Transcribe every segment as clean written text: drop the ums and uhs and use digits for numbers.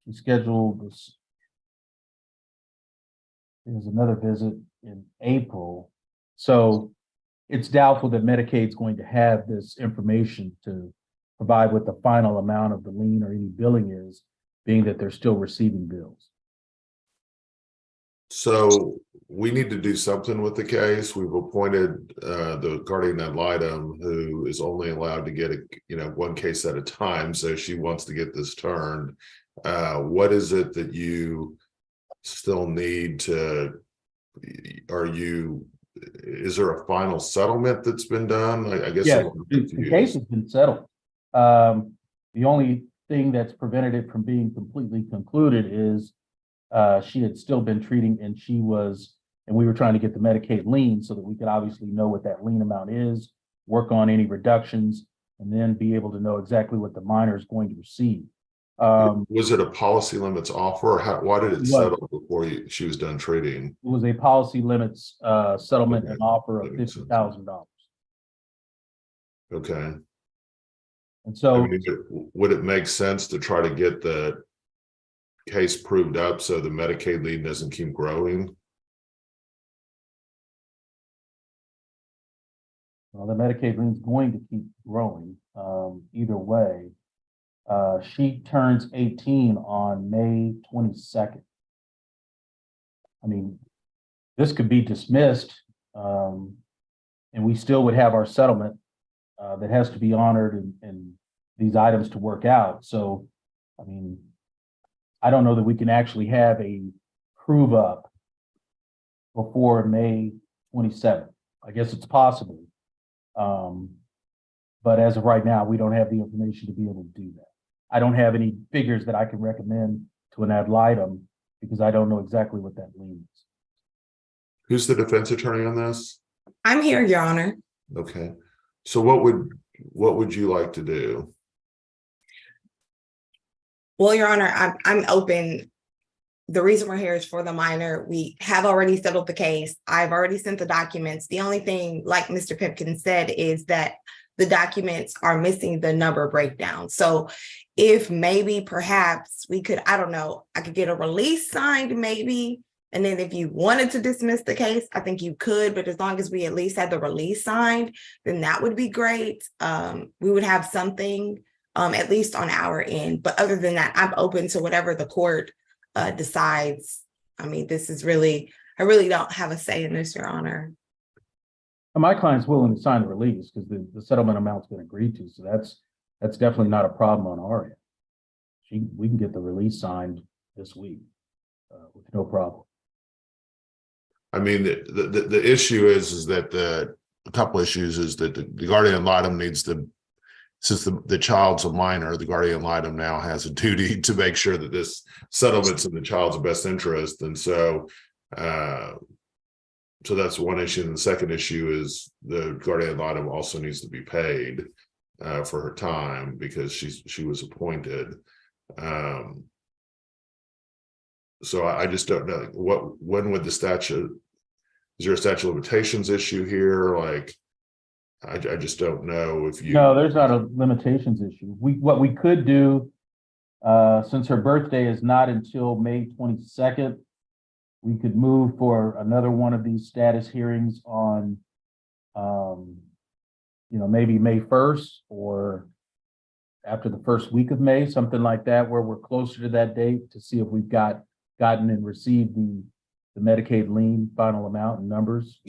She scheduled this. There's another visit in April. So it's doubtful that Medicaid's going to have this information to provide what the final amount of the lien or any billing is, being that they're still receiving bills. So we need to do something with the case. We've appointed the guardian ad litem, who is only allowed to get one case at a time. So she wants to get this turned. What is it that you still need to? Is there a final settlement that's been done? I guess Yeah, the case has been settled. The only thing that's prevented it from being completely concluded is she had still been treating, and we were trying to get the Medicaid lien so that we could obviously know what that lien amount is, work on any reductions, and then be able to know exactly what the minor is going to receive. Was it a policy limits offer, or why did it settle before she was done treating? It was a policy limits settlement and offer of $50,000. Okay. And so, would it make sense to try to get the case proved up so the Medicaid lien doesn't keep growing? well, the Medicaid lien is going to keep growing either way. She turns 18 on May 22nd. I mean, this could be dismissed, and we still would have our settlement that has to be honored and these items to work out. So, I mean, I don't know that we can actually have a prove up before May 27th. I guess it's possible. But as of right now, we don't have the information to be able to do that. I don't have any figures that I can recommend to an ad litem because I don't know exactly what that lien is. Who's the defense attorney on this? I'm here, Your Honor. Okay. So what would you like to do? Well, Your Honor, I'm open. The reason we're here is for the minor. We have already settled the case. I've already sent the documents. The only thing, like Mr. Pipkin said, is that the documents are missing the number breakdown. So if maybe perhaps we could, I don't know, I could get a release signed maybe. And then if you wanted to dismiss the case, I think you could, but as long as we at least had the release signed, then that would be great. We would have something at least on our end. But other than that, I'm open to whatever the court decides. I mean, this is really, I really don't have a say in this, Your Honor. My client's willing to sign the release because the settlement amount's been agreed to. So that's definitely not a problem on our end. We can get the release signed this week with no problem. I mean, the issue is that a couple issues is that the guardian ad litem needs to, since the child's a minor, the guardian ad litem now has a duty to make sure that this settlement's in the child's best interest. And so that's one issue. And the second issue is the guardian ad litem also needs to be paid for her time because she was appointed. So I just don't know when would the statute, is there a statute of limitations issue here? Like, I just don't know if you. No, there's not a limitations issue. What we could do, since her birthday is not until May 22nd, we could move for another one of these status hearings on, maybe May 1st or after the first week of May, something like that, where we're closer to that date to see if we've gotten and received the Medicaid lien final amount and numbers.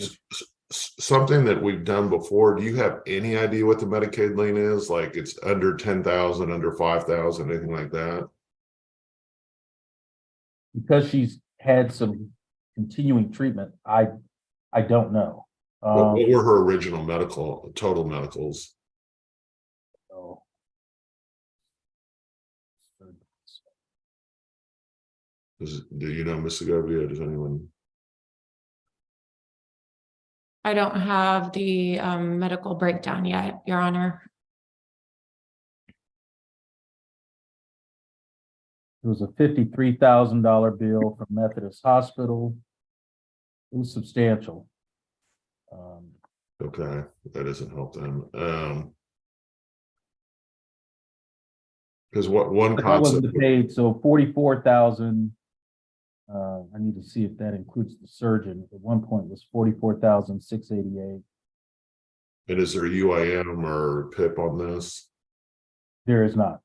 Something that we've done before. Do you have any idea what the Medicaid lien is? Like it's under 10,000, under 5,000, anything like that? Because she's had some continuing treatment, I don't know. What were her original total medicals? Do you know, Ms. Segovia? Does anyone? I don't have the medical breakdown yet, Your Honor. It was a $53,000 bill from Methodist Hospital. It was substantial. Okay, that doesn't help them. Because what one But that wasn't concept, paid, so 44,000. I need to see if that includes the surgeon. At one point it was 44,688. and is there UIM or PIP on this? There is not.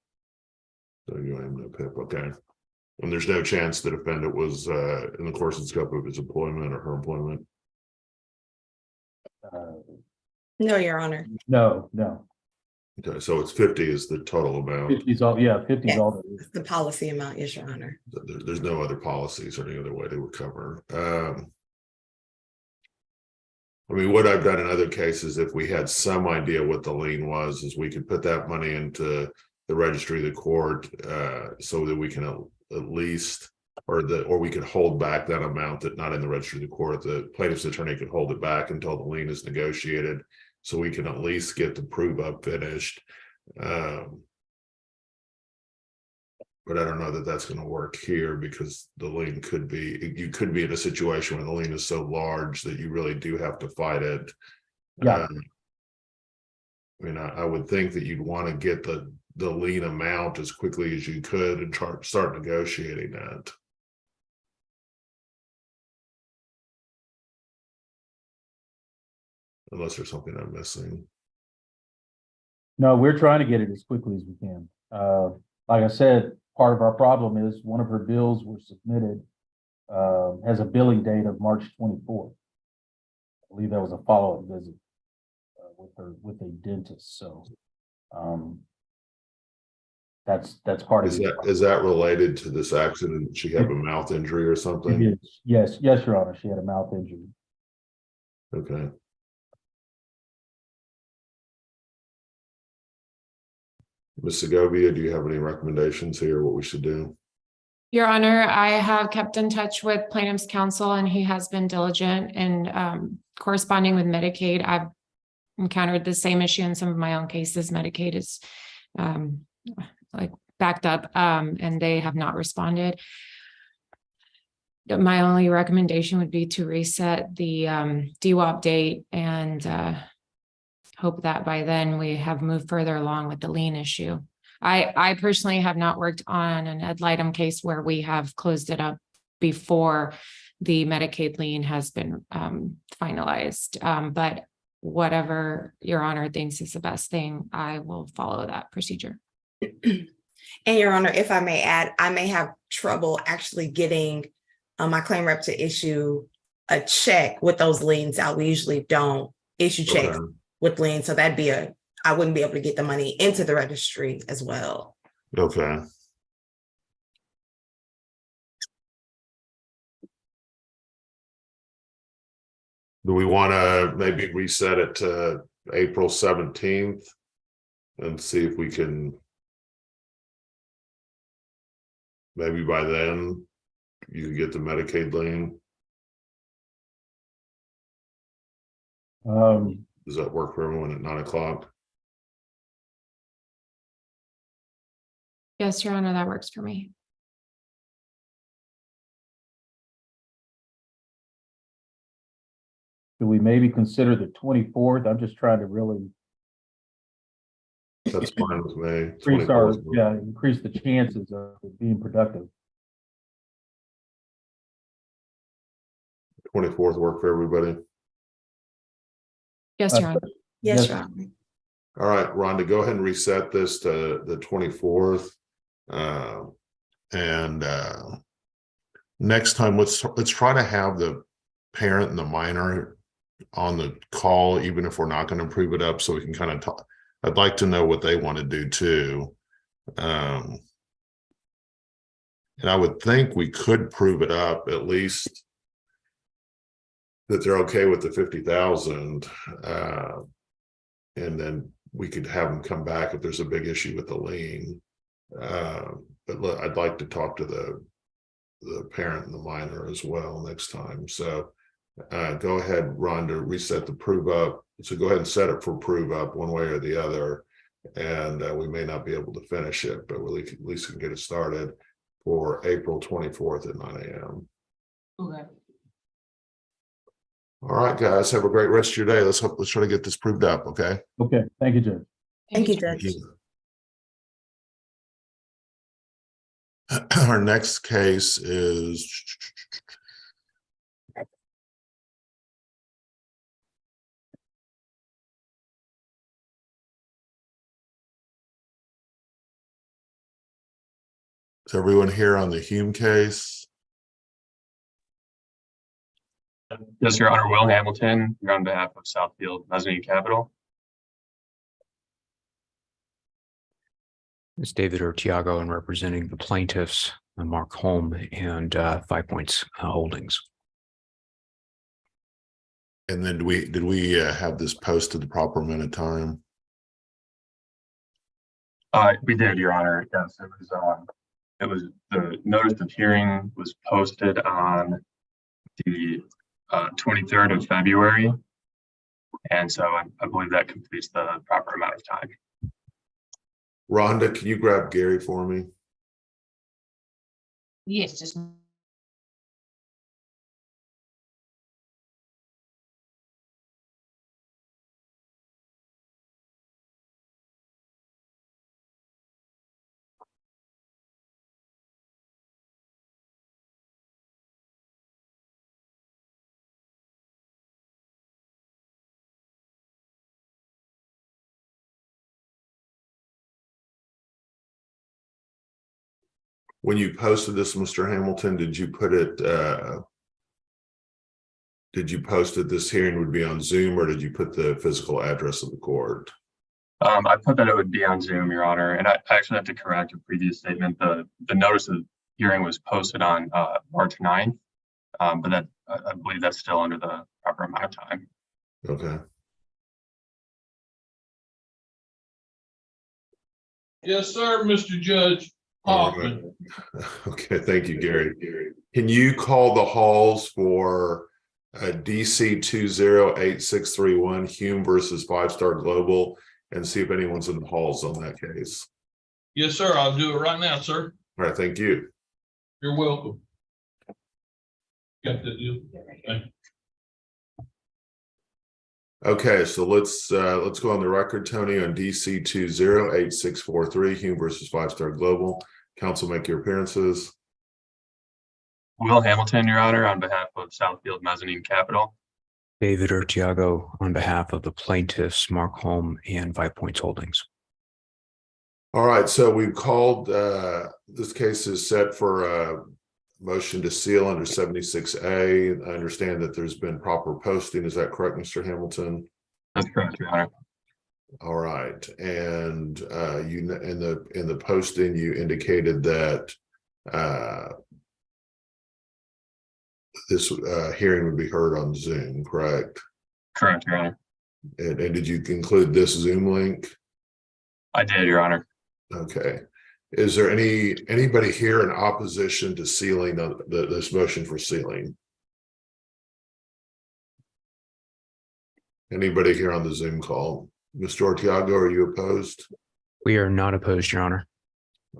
So UIM, no PIP, okay. And there's no chance the defendant was in the course and scope of his employment or her employment? No, Your Honor. No. Okay, so it's 50 is the total amount. 50's all, yeah, 50's Yes. all. It's the policy amount, yes, Your Honor. There's no other policies or any other way to recover. I mean, what I've done in other cases, if we had some idea what the lien was, is we could put that money into the registry of the court so that we can at least, or we could hold back that amount that not in the registry of the court. The plaintiff's attorney could hold it back until the lien is negotiated, so we can at least get the prove up finished. But I don't know that that's going to work here because the lien could be, you could be in a situation where the lien is so large that you really do have to fight it. Yeah. I mean, I would think that you'd want to get the lien amount as quickly as you could and start negotiating that. Unless there's something I'm missing. No, we're trying to get it as quickly as we can. Like I said, part of our problem is one of her bills were submitted, has a billing date of March 24th. I believe that was a follow-up visit with a dentist. So that's part of it. Is that related to this accident? Did she have a mouth injury or something? It is. Yes, Your Honor. She had a mouth injury. Okay. Ms. Segovia, do you have any recommendations here, what we should do? Your Honor, I have kept in touch with plaintiff's counsel and he has been diligent in corresponding with Medicaid. I've encountered the same issue in some of my own cases. Medicaid is like backed up and they have not responded. My only recommendation would be to reset the DWAP date and hope that by then we have moved further along with the lien issue. I personally have not worked on an ad litem case where we have closed it up before the Medicaid lien has been finalized. But whatever Your Honor thinks is the best thing, I will follow that procedure. And Your Honor, if I may add, I may have trouble actually getting my claim rep to issue a check with those liens out. We usually don't issue checks with liens. So that'd be I wouldn't be able to get the money into the registry as well. Okay. Do we want to maybe reset it to April 17th and see if we can, maybe by then you can get the Medicaid lien? Does that work for everyone at 9 o'clock? Yes, Your Honor, that works for me. Do we maybe consider the 24th? I'm just trying to really That's fine with me. increase the chances of it being productive. 24th work for everybody? Yes, Your Honor. Yes, Yes. Your Honor. All right, Rhonda, go ahead and reset this to the 24th. And next time, let's try to have the parent and the minor on the call, even if we're not going to prove it up, so we can kind of talk. I'd like to know what they want to do too. And I would think we could prove it up, at least that they're okay with the 50,000. And then we could have them come back if there's a big issue with the lien. But look, I'd like to talk to the parent and the minor as well next time. So go ahead, Rhonda, reset the prove up. So go ahead and set it for prove up one way or the other. And we may not be able to finish it, but we at least can get it started for April 24th at 9 a.m. Okay. All right, guys, have a great rest of your day. Let's try to get this proved up. Okay. Okay. Thank you, Judge. Thank you, Thank Judge. you. Our next case is everyone here on the Hume case? Yes, Your Honor, Will Hamilton, here on behalf of Southfield Mezzanine Capital. It's David Ortiago and representing the plaintiffs, Mark Holm and 5 Points Holdings. And then did we have this posted the proper amount of time? We did, Your Honor. Yes, it was the notice of hearing was posted on the 23rd of February. And so I believe that completes the proper amount of time. Rhonda, can you grab Gary for me? Yes, just. When you posted this, Mr. Hamilton, did you put it, did you post that this hearing would be on Zoom, or did you put the physical address of the court? I put that it would be on Zoom, Your Honor, and I actually have to correct a previous statement. The notice of hearing was posted on March 9th, but that I believe that's still under the proper amount of time. Okay. Yes, sir, Mr. Judge. All right. Okay, thank you, Gary. Can you call the halls for DC 208631 Hume versus 5 Star Global and see if anyone's in the halls on that case? Yes, sir. I'll do it right now, sir. All right, thank you. You're welcome. Got that deal. Thank you. Okay, so let's go on the record, Tony, on DC 208643 Hume versus 5 Star Global. Counsel, make your appearances. Will Hamilton, Your Honor, on behalf of Southfield Mezzanine Capital. David Ortiago on behalf of the plaintiffs, Mark Holm and 5 Points Holdings. All right, so we've called, this case is set for a motion to seal under 76A. I understand that there's been proper posting. Is that correct, Mr. Hamilton? That's correct, Your Honor. All right, and you in the posting you indicated that this hearing would be heard on Zoom, correct? Correct, Your Honor. And did you include this Zoom link? I did, Your Honor. Okay. Is there anybody here in opposition to sealing this motion for sealing? Anybody here on the Zoom call? Mr. Ortiago, are you opposed? We are not opposed, Your Honor.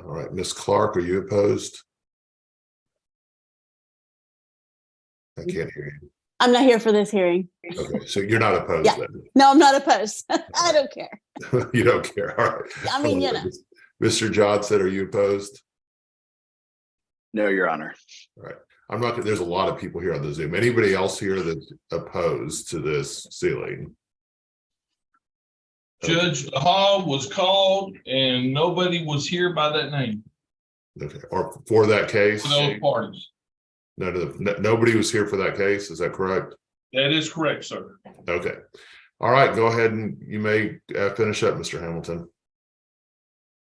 All right, Ms. Clark, are you opposed? I can't hear you. I'm not here for this hearing. Okay, so you're not opposed Yeah. then? No, I'm not opposed. I don't care. You don't care. All right. I mean, you know. Mr. Johnson, are you opposed? No, Your Honor. All right. I'm not, there's a lot of people here on the Zoom. Anybody else here that's opposed to this sealing? Judge Hall was called and nobody was here by that name Okay, or for that case? for those parties. Nobody was here for that case, is that correct? That is correct, sir. Okay. All right, go ahead and you may finish up, Mr. Hamilton.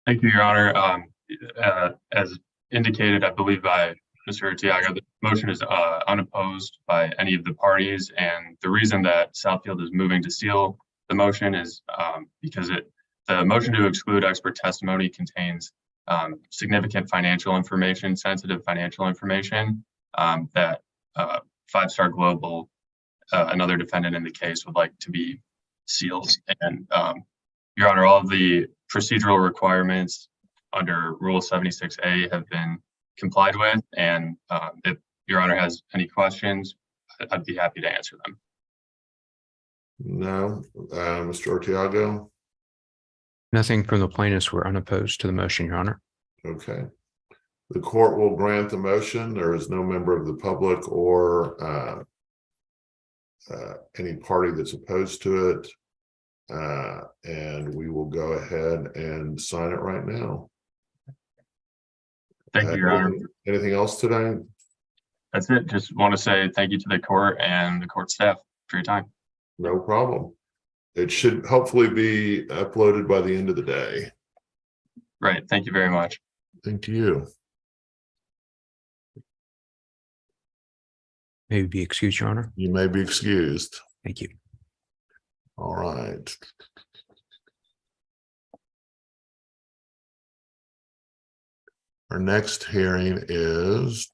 Thank you, Your Honor. As indicated, I believe by Mr. Ortiaga, the motion is unopposed by any of the parties. And the reason that Southfield is moving to seal the motion is because the motion to exclude expert testimony contains significant financial information, sensitive financial information that 5 Star Global, another defendant in the case, would like to be sealed. And Your Honor, all of the procedural requirements under Rule 76A have been complied with. And if Your Honor has any questions, I'd be happy to answer them. No, Mr. Ortiago? Nothing from the plaintiffs. Were unopposed to the motion, Your Honor. Okay. The court will grant the motion. There is no member of the public or any party that's opposed to it. And we will go ahead and sign it right now. Thank you, Your Honor. Anything else today? That's it. Just want to say thank you to the court and the court staff for your time. No problem. It should hopefully be uploaded by the end of the day. Right. Thank you very much. Thank you. May we be excused, Your Honor? You may be excused. Thank you. All right. Our next hearing is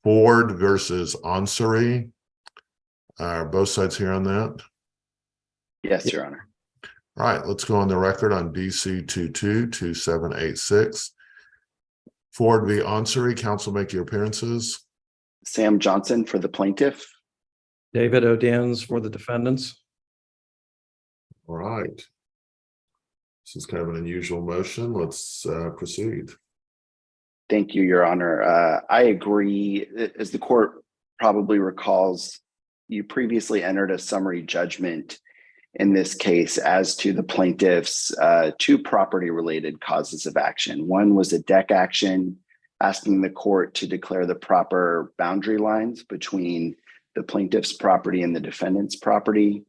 Ford versus Onsary. Are both sides here on that? Yes, Your Honor. All right, let's go on the record on DC 222786. Ford v. Onsary, counsel make your appearances. Sam Johnson for the plaintiff. David O'Dans for the defendants. All right. This is kind of an unusual motion. Let's proceed. Thank you, Your Honor. I agree. As the court probably recalls, you previously entered a summary judgment in this case as to the plaintiff's two property-related causes of action. One was a deck action asking the court to declare the proper boundary lines between the plaintiff's property and the defendant's property.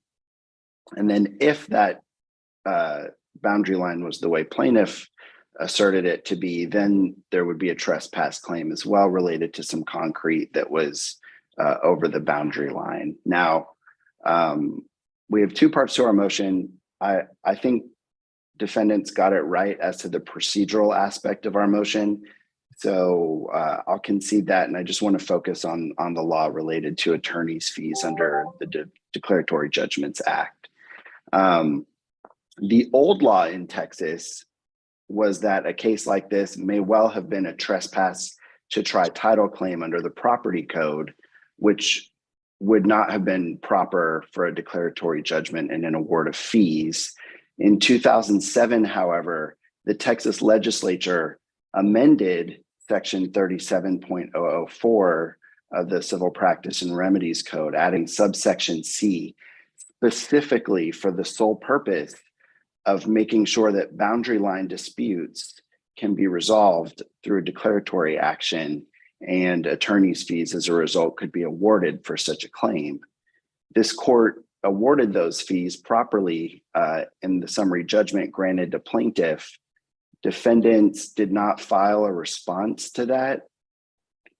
And then if that boundary line was the way plaintiff asserted it to be, then there would be a trespass claim as well related to some concrete that was over the boundary line. Now, we have two parts to our motion. I think defendants got it right as to the procedural aspect of our motion. So I'll concede that, and I just want to focus on the law related to attorney's fees under the Declaratory Judgments Act. The old law in Texas was that a case like this may well have been a trespass to try title claim under the property code, which would not have been proper for a declaratory judgment and an award of fees. In 2007, however, the Texas legislature amended Section 37.004 of the Civil Practice and Remedies Code, adding subsection C, specifically for the sole purpose of making sure that boundary line disputes can be resolved through declaratory action, and attorney's fees as a result could be awarded for such a claim. This court awarded those fees properly in the summary judgment granted to plaintiff. Defendants did not file a response to that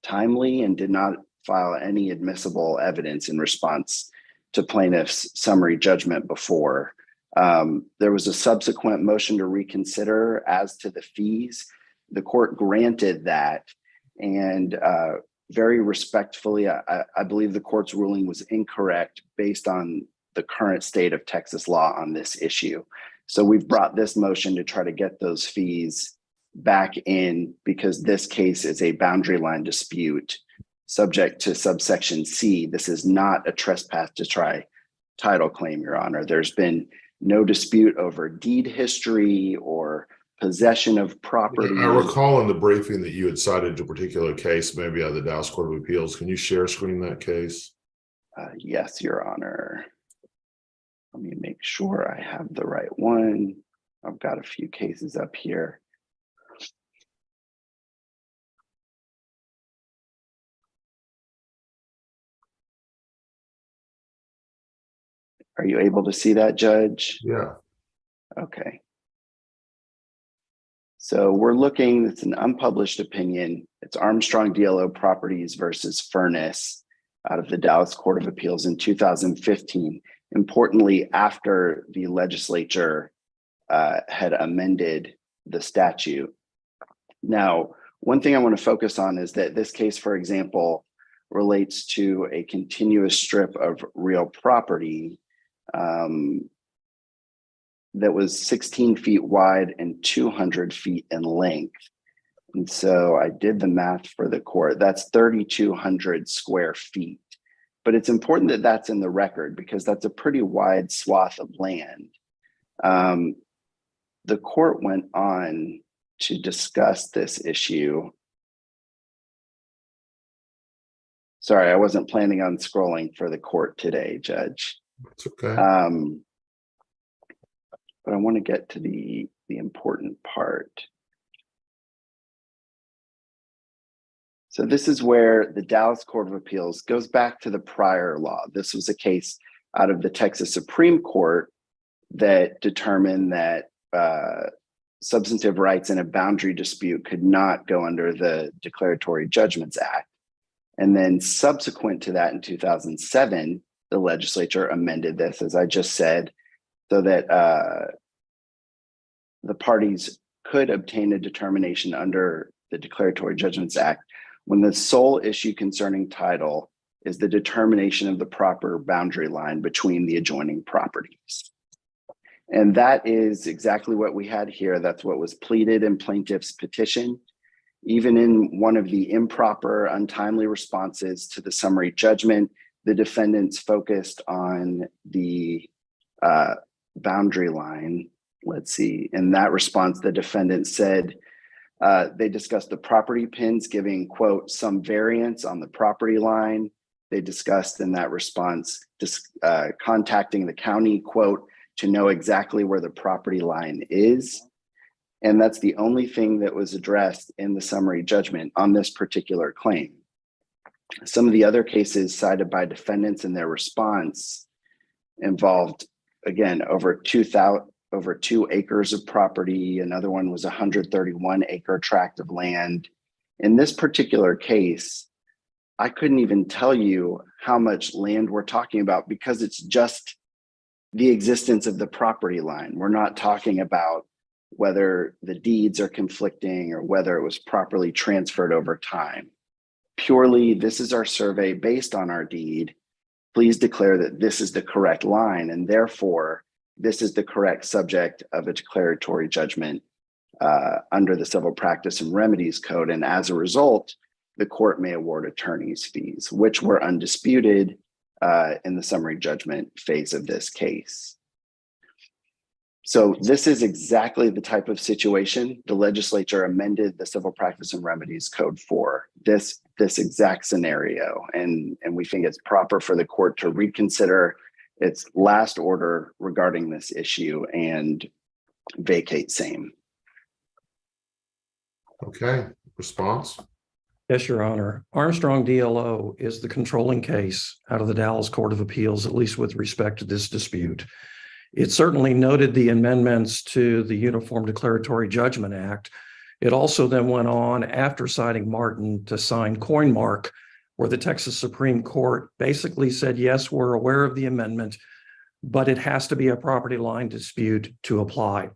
timely and did not file any admissible evidence in response to plaintiff's summary judgment before. There was a subsequent motion to reconsider as to the fees. The court granted that, and very respectfully, I believe the court's ruling was incorrect based on the current state of Texas law on this issue. So we've brought this motion to try to get those fees back in, because this case is a boundary line dispute subject to subsection C. This is not a trespass to try title claim, Your Honor. There's been no dispute over deed history or possession of property. I recall in the briefing that you had cited a particular case, maybe out of the Dallas Court of Appeals. Can you share screen that case? Yes, Your Honor. Let me make sure I have the right one. I've got a few cases up here. Are you able to see that, Judge? Yeah. Okay. So we're looking, it's an unpublished opinion. It's Armstrong DLO Properties versus Furnace out of the Dallas Court of Appeals in 2015. Importantly, after the legislature had amended the statute. Now, one thing I want to focus on is that this case, for example, relates to a continuous strip of real property that was 16 feet wide and 200 feet in length. And so I did the math for the court. That's 3,200 square feet. but it's important that that's in the record because that's a pretty wide swath of land. The court went on to discuss this issue. Sorry, I wasn't planning on scrolling for the court today, Judge. It's okay. But I want to get to the important part. So this is where the Dallas Court of Appeals goes back to the prior law. This was a case out of the Texas Supreme Court that determined that substantive rights in a boundary dispute could not go under the Declaratory Judgments Act. And then subsequent to that in 2007, the legislature amended this, as I just said, so that the parties could obtain a determination under the Declaratory Judgments Act when the sole issue concerning title is the determination of the proper boundary line between the adjoining properties. And that is exactly what we had here. That's what was pleaded in plaintiff's petition. Even in one of the improper, untimely responses to the summary judgment, the defendants focused on the boundary line. Let's see. In that response, the defendant said they discussed the property pins giving, quote, some variance on the property line. They discussed in that response contacting the county, quote, to know exactly where the property line is. And that's the only thing that was addressed in the summary judgment on this particular claim. Some of the other cases cited by defendants in their response involved, again, over 2 acres of property. Another one was 131 acre tract of land. In this particular case, I couldn't even tell you how much land we're talking about because it's just the existence of the property line. We're not talking about whether the deeds are conflicting or whether it was properly transferred over time. Purely, this is our survey based on our deed. Please declare that this is the correct line, and therefore, this is the correct subject of a declaratory judgment under the Civil Practice and Remedies Code. And as a result, the court may award attorney's fees, which were undisputed in the summary judgment phase of this case. So this is exactly the type of situation the legislature amended the Civil Practice and Remedies Code for, this exact scenario. And we think it's proper for the court to reconsider its last order regarding this issue and vacate same. Okay, response? Yes, Your Honor. Armstrong DLO is the controlling case out of the Dallas Court of Appeals, at least with respect to this dispute. It certainly noted the amendments to the Uniform Declaratory Judgment Act. It also then went on, after citing Martin, to sign Coinmark, where the Texas Supreme Court basically said, yes, we're aware of the amendment, but it has to be a property line dispute to apply.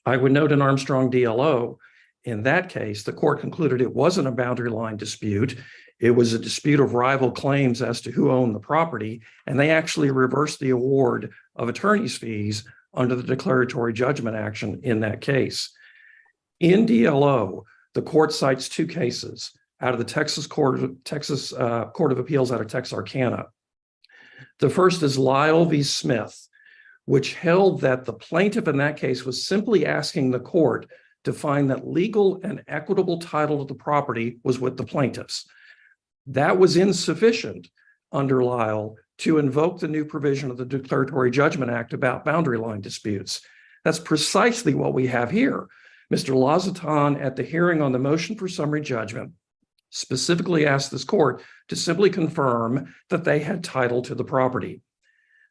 I would note in Armstrong DLO, in that case, the court concluded it wasn't a boundary line dispute. It was a dispute of rival claims as to who owned the property, and they actually reversed the award of attorney's fees under the declaratory judgment action in that case. In DLO, the court cites 2 cases out of the Texas Court of Appeals out of Texarkana. The first is Lyle v. Smith, which held that the plaintiff in that case was simply asking the court to find that legal and equitable title of the property was with the plaintiffs. That was insufficient under Lyle to invoke the new provision of the Declaratory Judgment Act about boundary line disputes. That's precisely what we have here. Mr. Lazaton, at the hearing on the motion for summary judgment, specifically asked this court to simply confirm that they had title to the property.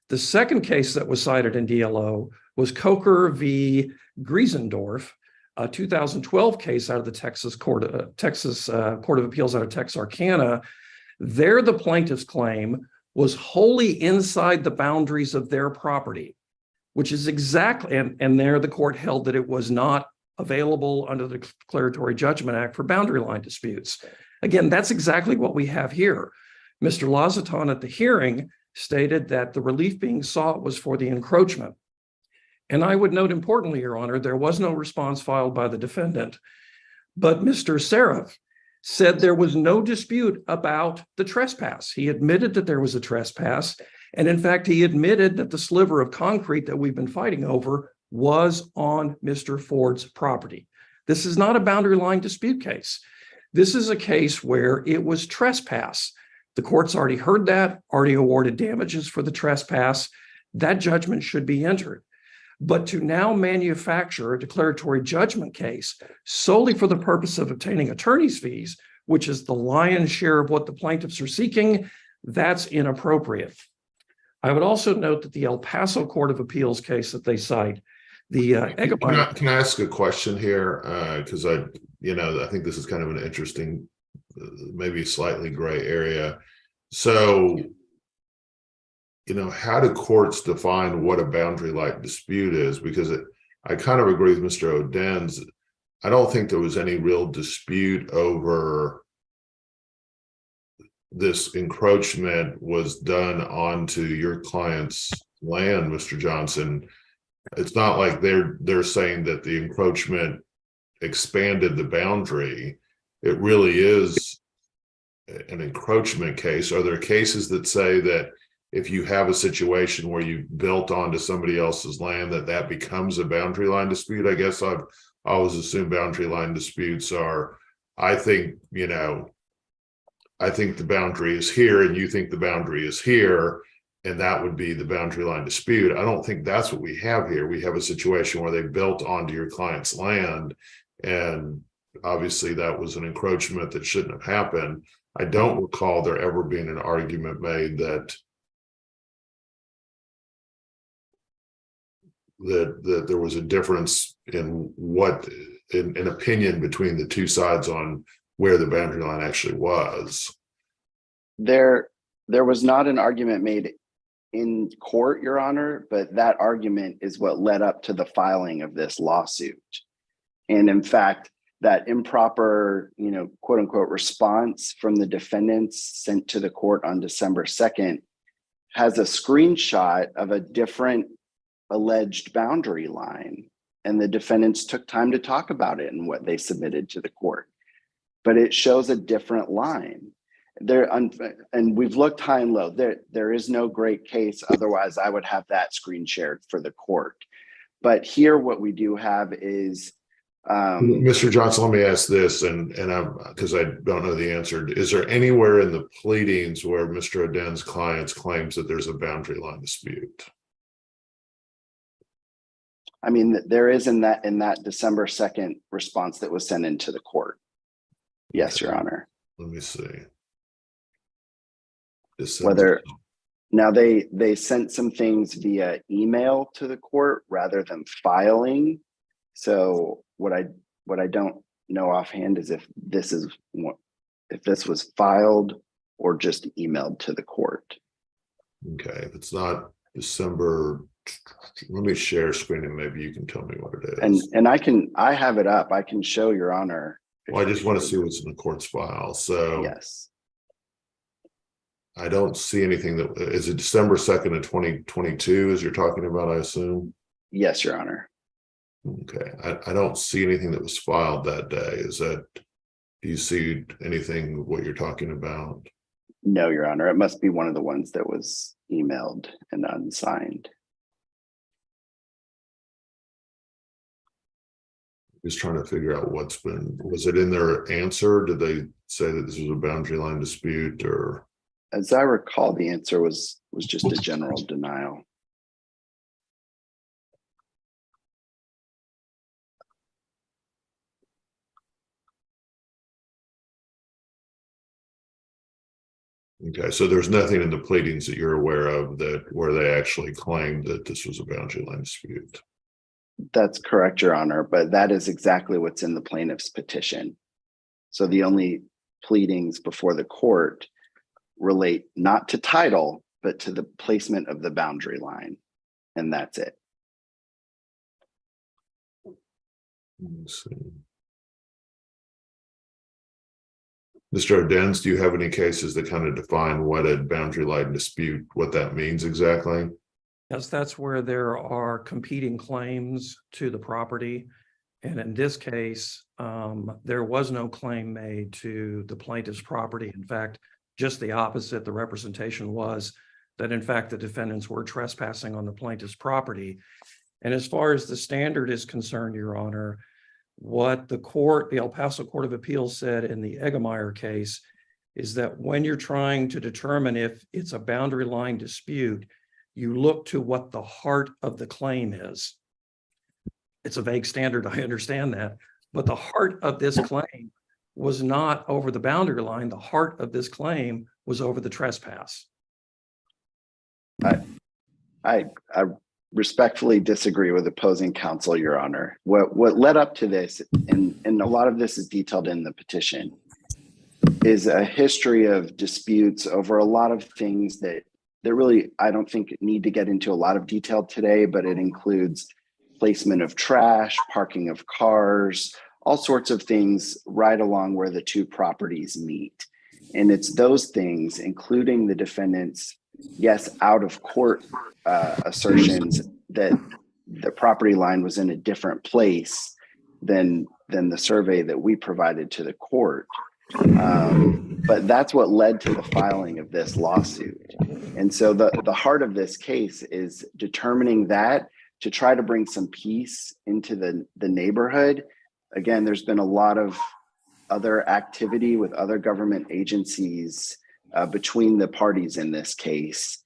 The second case that was cited in DLO was Coker v. Griesendorf, a 2012 case out of the Texas Court of Appeals out of Texarkana. There, the plaintiff's claim was wholly inside the boundaries of their property, which is exactly, and there the court held that it was not available under the Declaratory Judgment Act for boundary line disputes. Again, that's exactly what we have here. Mr. Lazaton at the hearing stated that the relief being sought was for the encroachment. And I would note importantly, Your Honor, there was no response filed by the defendant, but Mr. Seraph said there was no dispute about the trespass. He admitted that there was a trespass. And in fact, he admitted that the sliver of concrete that we've been fighting over was on Mr. Ford's property. This is not a boundary line dispute case. This is a case where it was trespass. The court's already heard that, already awarded damages for the trespass. That judgment should be entered. But to now manufacture a declaratory judgment case solely for the purpose of obtaining attorney's fees, which is the lion's share of what the plaintiffs are seeking, that's inappropriate. I would also note that the El Paso Court of Appeals case that they cite, the Can I ask a question here? Because I think this is kind of an interesting, maybe slightly gray area. So, how do courts define what a boundary line dispute is? Because I kind of agree with Mr. Oden's. I don't think there was any real dispute over this encroachment was done onto your client's land, Mr. Johnson. It's not like they're saying that the encroachment expanded the boundary. It really is an encroachment case. Are there cases that say that if you have a situation where you built onto somebody else's land, that becomes a boundary line dispute? I guess I've always assumed boundary line disputes are, I think the boundary is here and you think the boundary is here, and that would be the boundary line dispute. I don't think that's what we have here. We have a situation where they built onto your client's land, and obviously that was an encroachment that shouldn't have happened. I don't recall there ever being an argument made that there was a difference in an opinion between the two sides on where the boundary line actually was. There was not an argument made in court, Your Honor, but that argument is what led up to the filing of this lawsuit. And in fact, that improper, quote unquote, response from the defendants sent to the court on December 2nd has a screenshot of a different alleged boundary line. And the defendants took time to talk about it and what they submitted to the court. But it shows a different line. And we've looked high and low. There is no great case. Otherwise, I would have that screen shared for the court. But here, what we do have is Mr. Johnson, let me ask this, and because I don't know the answer. Is there anywhere in the pleadings where Mr. Oden's clients claims that there's a boundary line dispute? I mean, there is in that December 2nd response that was sent into the court. Yes, Your Honor. Let me see. Now they sent some things via email to the court rather than filing. So what I don't know offhand is if this was filed or just emailed to the court. Okay, if it's not December, let me share screen and maybe you can tell me what it is. And I have it up. I can show Your Honor. Well, I just want to see what's in the court's file. So yes, I don't see anything that is it December 2nd of 2022 as you're talking about, I assume. Yes, Your Honor. Okay, I don't see anything that was filed that day. Do you see anything what you're talking about? No, Your Honor. It must be one of the ones that was emailed and unsigned. Just trying to figure out was it in their answer? Did they say that this was a boundary line dispute, or? As I recall, the answer was just a general denial. Okay, so there's nothing in the pleadings that you're aware of where they actually claimed that this was a boundary line dispute. That's correct, Your Honor, but that is exactly what's in the plaintiff's petition. So the only pleadings before the court relate not to title, but to the placement of the boundary line, and that's it. Let's see. Mr. Oden's, do you have any cases that kind of define what a boundary line dispute, what that means exactly? Yes, that's where there are competing claims to the property And in this case, there was no claim made to the plaintiff's property. In fact, just the opposite. The representation was that in fact, the defendants were trespassing on the plaintiff's property. And as far as the standard is concerned, Your Honor, what the El Paso Court of Appeals said in the Eggemeyer case is that when you're trying to determine if it's a boundary line dispute, you look to what the heart of the claim is. It's a vague standard, I understand that, but the heart of this claim was not over the boundary line. The heart of this claim was over the trespass. I respectfully disagree with opposing counsel, Your Honor. What led up to this, and a lot of this is detailed in the petition, is a history of disputes over a lot of things that really, I don't think need to get into a lot of detail today, but it includes placement of trash, parking of cars, all sorts of things right along where the two properties meet. And it's those things, including the defendant's, yes, out of court assertions that the property line was in a different place than the survey that we provided to the court. But that's what led to the filing of this lawsuit. And so the heart of this case is determining that to try to bring some peace into the neighborhood. Again, there's been a lot of other activity with other government agencies between the parties in this case.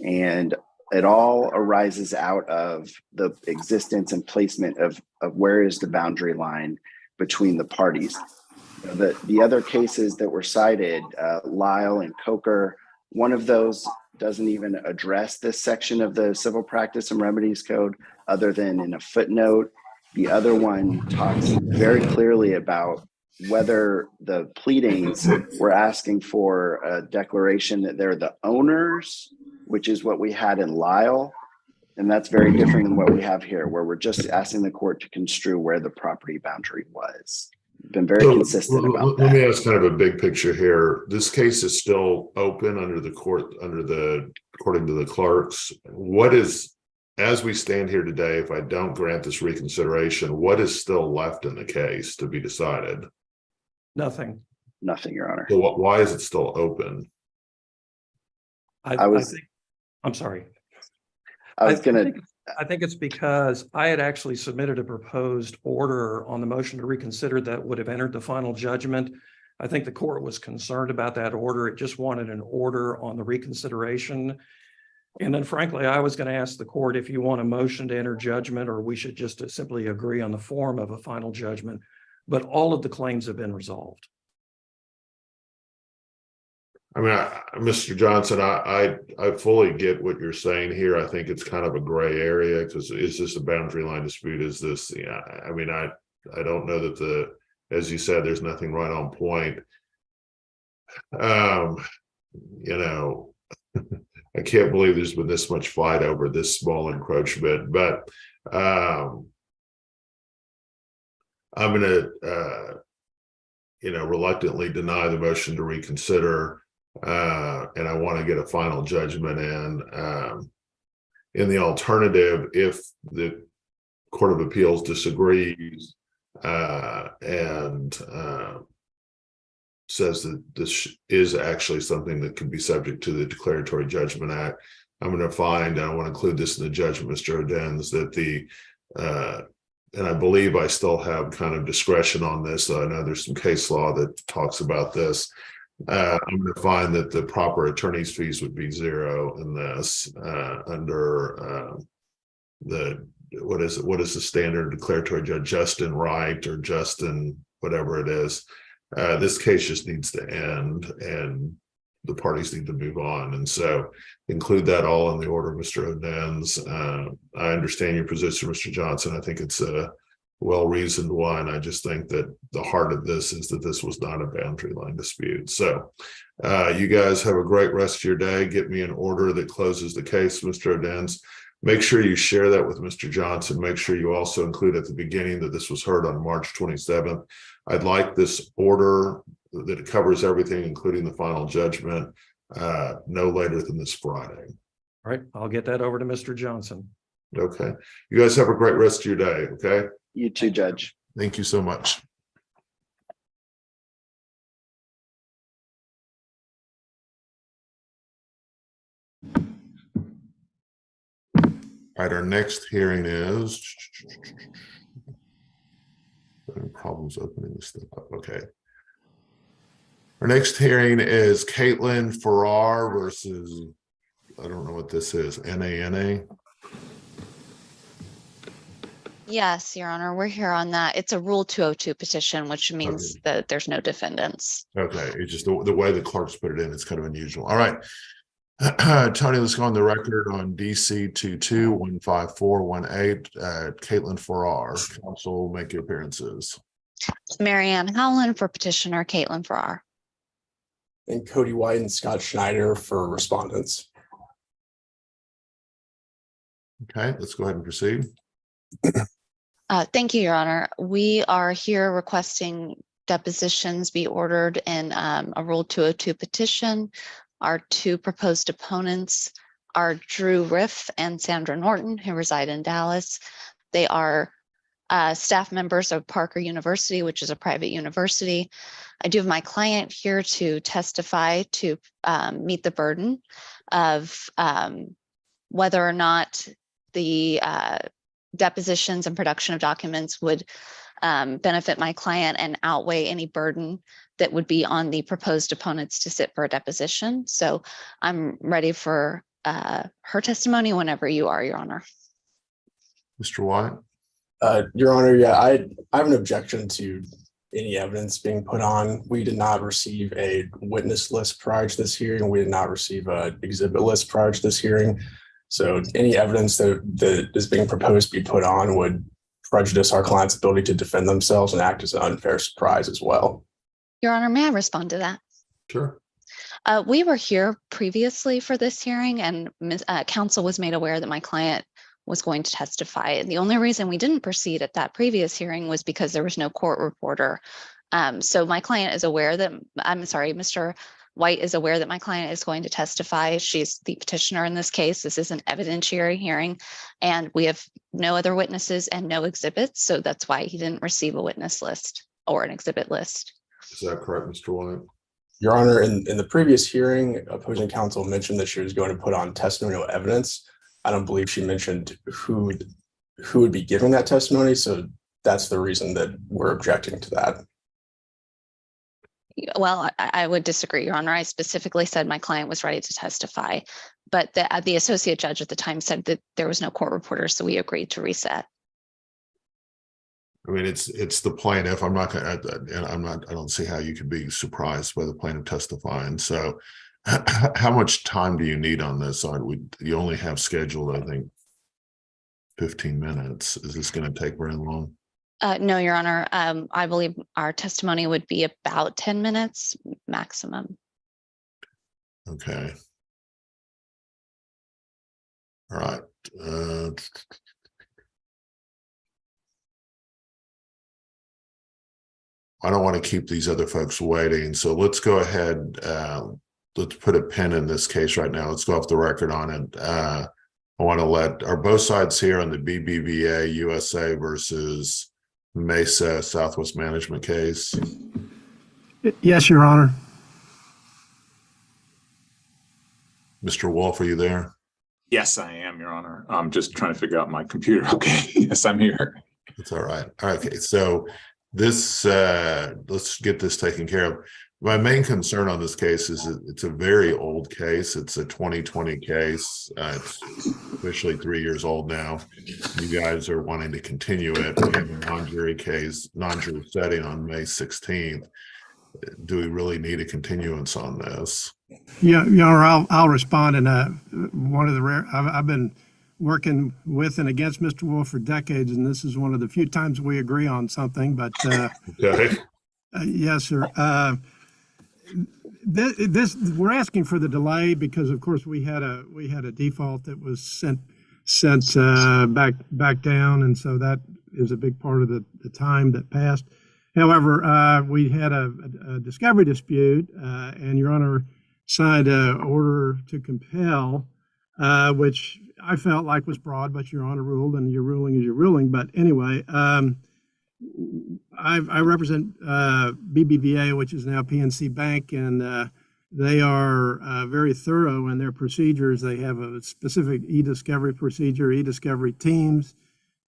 And it all arises out of the existence and placement of where is the boundary line between the parties. The other cases that were cited, Lyle and Coker, one of those doesn't even address this section of the Civil Practice and Remedies Code other than in a footnote. The other one talks very clearly about whether the pleadings were asking for a declaration that they're the owners, which is what we had in Lyle. And that's very different than what we have here, where we're just asking the court to construe where the property boundary was. Been very consistent about that. Let me ask kind of a big picture here. This case is still open under the court, according to the clerks. What is, as we stand here today, if I don't grant this reconsideration, what is still left in the case to be decided? Nothing. Nothing, Your Honor. So why is it still open? I'm sorry. I think it's because I had actually submitted a proposed order on the motion to reconsider that would have entered the final judgment. I think the court was concerned about that order. It just wanted an order on the reconsideration. And then frankly, I was going to ask the court if you want a motion to enter judgment, or we should just simply agree on the form of a final judgment. But all of the claims have been resolved. I mean, Mr. Johnson, I fully get what you're saying here. I think it's kind of a gray area because is this a boundary line dispute? Is this, yeah, I mean, I don't know that as you said, there's nothing right on point. You know, I can't believe there's been this much fight over this small encroachment, but I'm going to, reluctantly deny the motion to reconsider. And I want to get a final judgment in the alternative, if the Court of Appeals disagrees and says that this is actually something that can be subject to the Declaratory Judgment Act, I'm going to find, and I want to include this in the judgment, Mr. Odens, that and I believe I still have kind of discretion on this, so I know there's some case law that talks about this. I'm going to find that the proper attorney's fees would be zero in this under what is the standard declaratory judge, Justin Wright or Justin, whatever it is. This case just needs to end and the parties need to move on. And so include that all in the order, Mr. Odens. I understand your position, Mr. Johnson. I think it's a well-reasoned one. I just think that the heart of this is that this was not a boundary line dispute. So you guys have a great rest of your day. Get me an order that closes the case, Mr. Odens. Make sure you share that with Mr. Johnson. Make sure you also include at the beginning that this was heard on March 27th. I'd like this order that it covers everything, including the final judgment, no later than this Friday. All right, I'll get that over to Mr. Johnson. Okay. You guys have a great rest of your day, okay? You too, Judge. Thank you so much. All right, our next hearing is problems opening this stuff up. Okay. Our next hearing is Caitlin Farrar versus, I don't know what this is, NANA. Yes, Your Honor, we're here on that. It's a Rule 202 petition, which means that there's no defendants. Okay, it's just the way the clerks put it in, it's kind of unusual. All right. Tony, let's go on the record on DC 22-15418. Caitlin Farrar, counsel, make your appearances. Marianne Howland for petitioner, Caitlin Farrar. And Cody White and Scott Schneider for respondents. Okay, let's go ahead and proceed. Thank you, Your Honor. We are here requesting depositions be ordered in a Rule 202 petition. Our two proposed opponents are Drew Riff and Sandra Norton, who reside in Dallas. They are staff members of Parker University, which is a private university. I do have my client here to testify to meet the burden of whether or not the depositions and production of documents would benefit my client and outweigh any burden that would be on the proposed opponents to sit for a deposition. So I'm ready for her testimony whenever you are, Your Honor. Mr. White. Your Honor, yeah, I have an objection to any evidence being put on. We did not receive a witness list prior to this hearing. We did not receive an exhibit list prior to this hearing. So any evidence that is being proposed to be put on would prejudice our client's ability to defend themselves and act as an unfair surprise as well. Your Honor, may I respond to that? Sure. We were here previously for this hearing, and counsel was made aware that my client was going to testify. And the only reason we didn't proceed at that previous hearing was because there was no court reporter. So my client is aware that, I'm sorry, Mr. White is aware that my client is going to testify. She's the petitioner in this case. This is an evidentiary hearing, and we have no other witnesses and no exhibits. So that's why he didn't receive a witness list or an exhibit list. Is that correct, Mr. White? Your Honor, in the previous hearing, opposing counsel mentioned that she was going to put on testimonial evidence. I don't believe she mentioned who would be giving that testimony. So that's the reason that we're objecting to that. Well, I would disagree, Your Honor. I specifically said my client was ready to testify, but the associate judge at the time said that there was no court reporter, so we agreed to reset. I mean, it's the plaintiff. I don't see how you could be surprised by the plaintiff testifying. So how much time do you need on this? You only have scheduled, I think, 15 minutes. Is this going to take very long? No, Your Honor. I believe our testimony would be about 10 minutes maximum. Okay. All right. I don't want to keep these other folks waiting. So let's go ahead. Let's put a pin in this case right now. Let's go off the record on it. I want to are both sides here on the BBVA USA versus Mesa Southwest Management case? Yes, Your Honor. Mr. Wolf, are you there? Yes, I am, Your Honor. I'm just trying to figure out my computer. Okay, yes, I'm here. That's all right. All right, okay, so this, let's get this taken care of. My main concern on this case is it's a very old case. It's a 2020 case. It's officially 3 years old now. You guys are wanting to continue it. We have a non-jury case, non-jury setting on May 16th. Do we really need a continuance on this? Yeah, Your Honor, I'll respond. And one of the rare, I've been working with and against Mr. Wolf for decades, and this is one of the few times we agree on something. But okay. Yes, sir. We're asking for the delay because, of course, we had a default that was sent back down, and so that is a big part of the time that passed. However, we had a discovery dispute, and Your Honor signed an order to compel, which I felt like was broad, but Your Honor ruled, and your ruling is your ruling. But anyway, I represent BBVA, which is now PNC Bank, and they are very thorough in their procedures. They have a specific e-discovery procedure, e-discovery teams.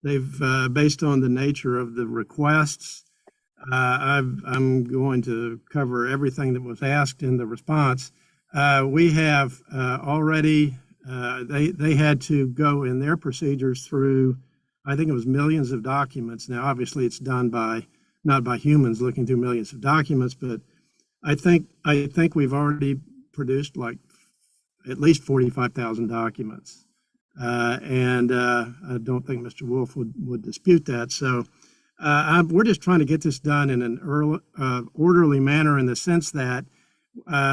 They've, based on the nature of the requests, I'm going to cover everything that was asked in the response. We have already, they had to go in their procedures through, I think it was millions of documents. Now, obviously, it's done by, not by humans looking through millions of documents, but I think we've already produced like at least 45,000 documents. And I don't think Mr. Wolf would dispute that. So we're just trying to get this done in an orderly manner, in the sense that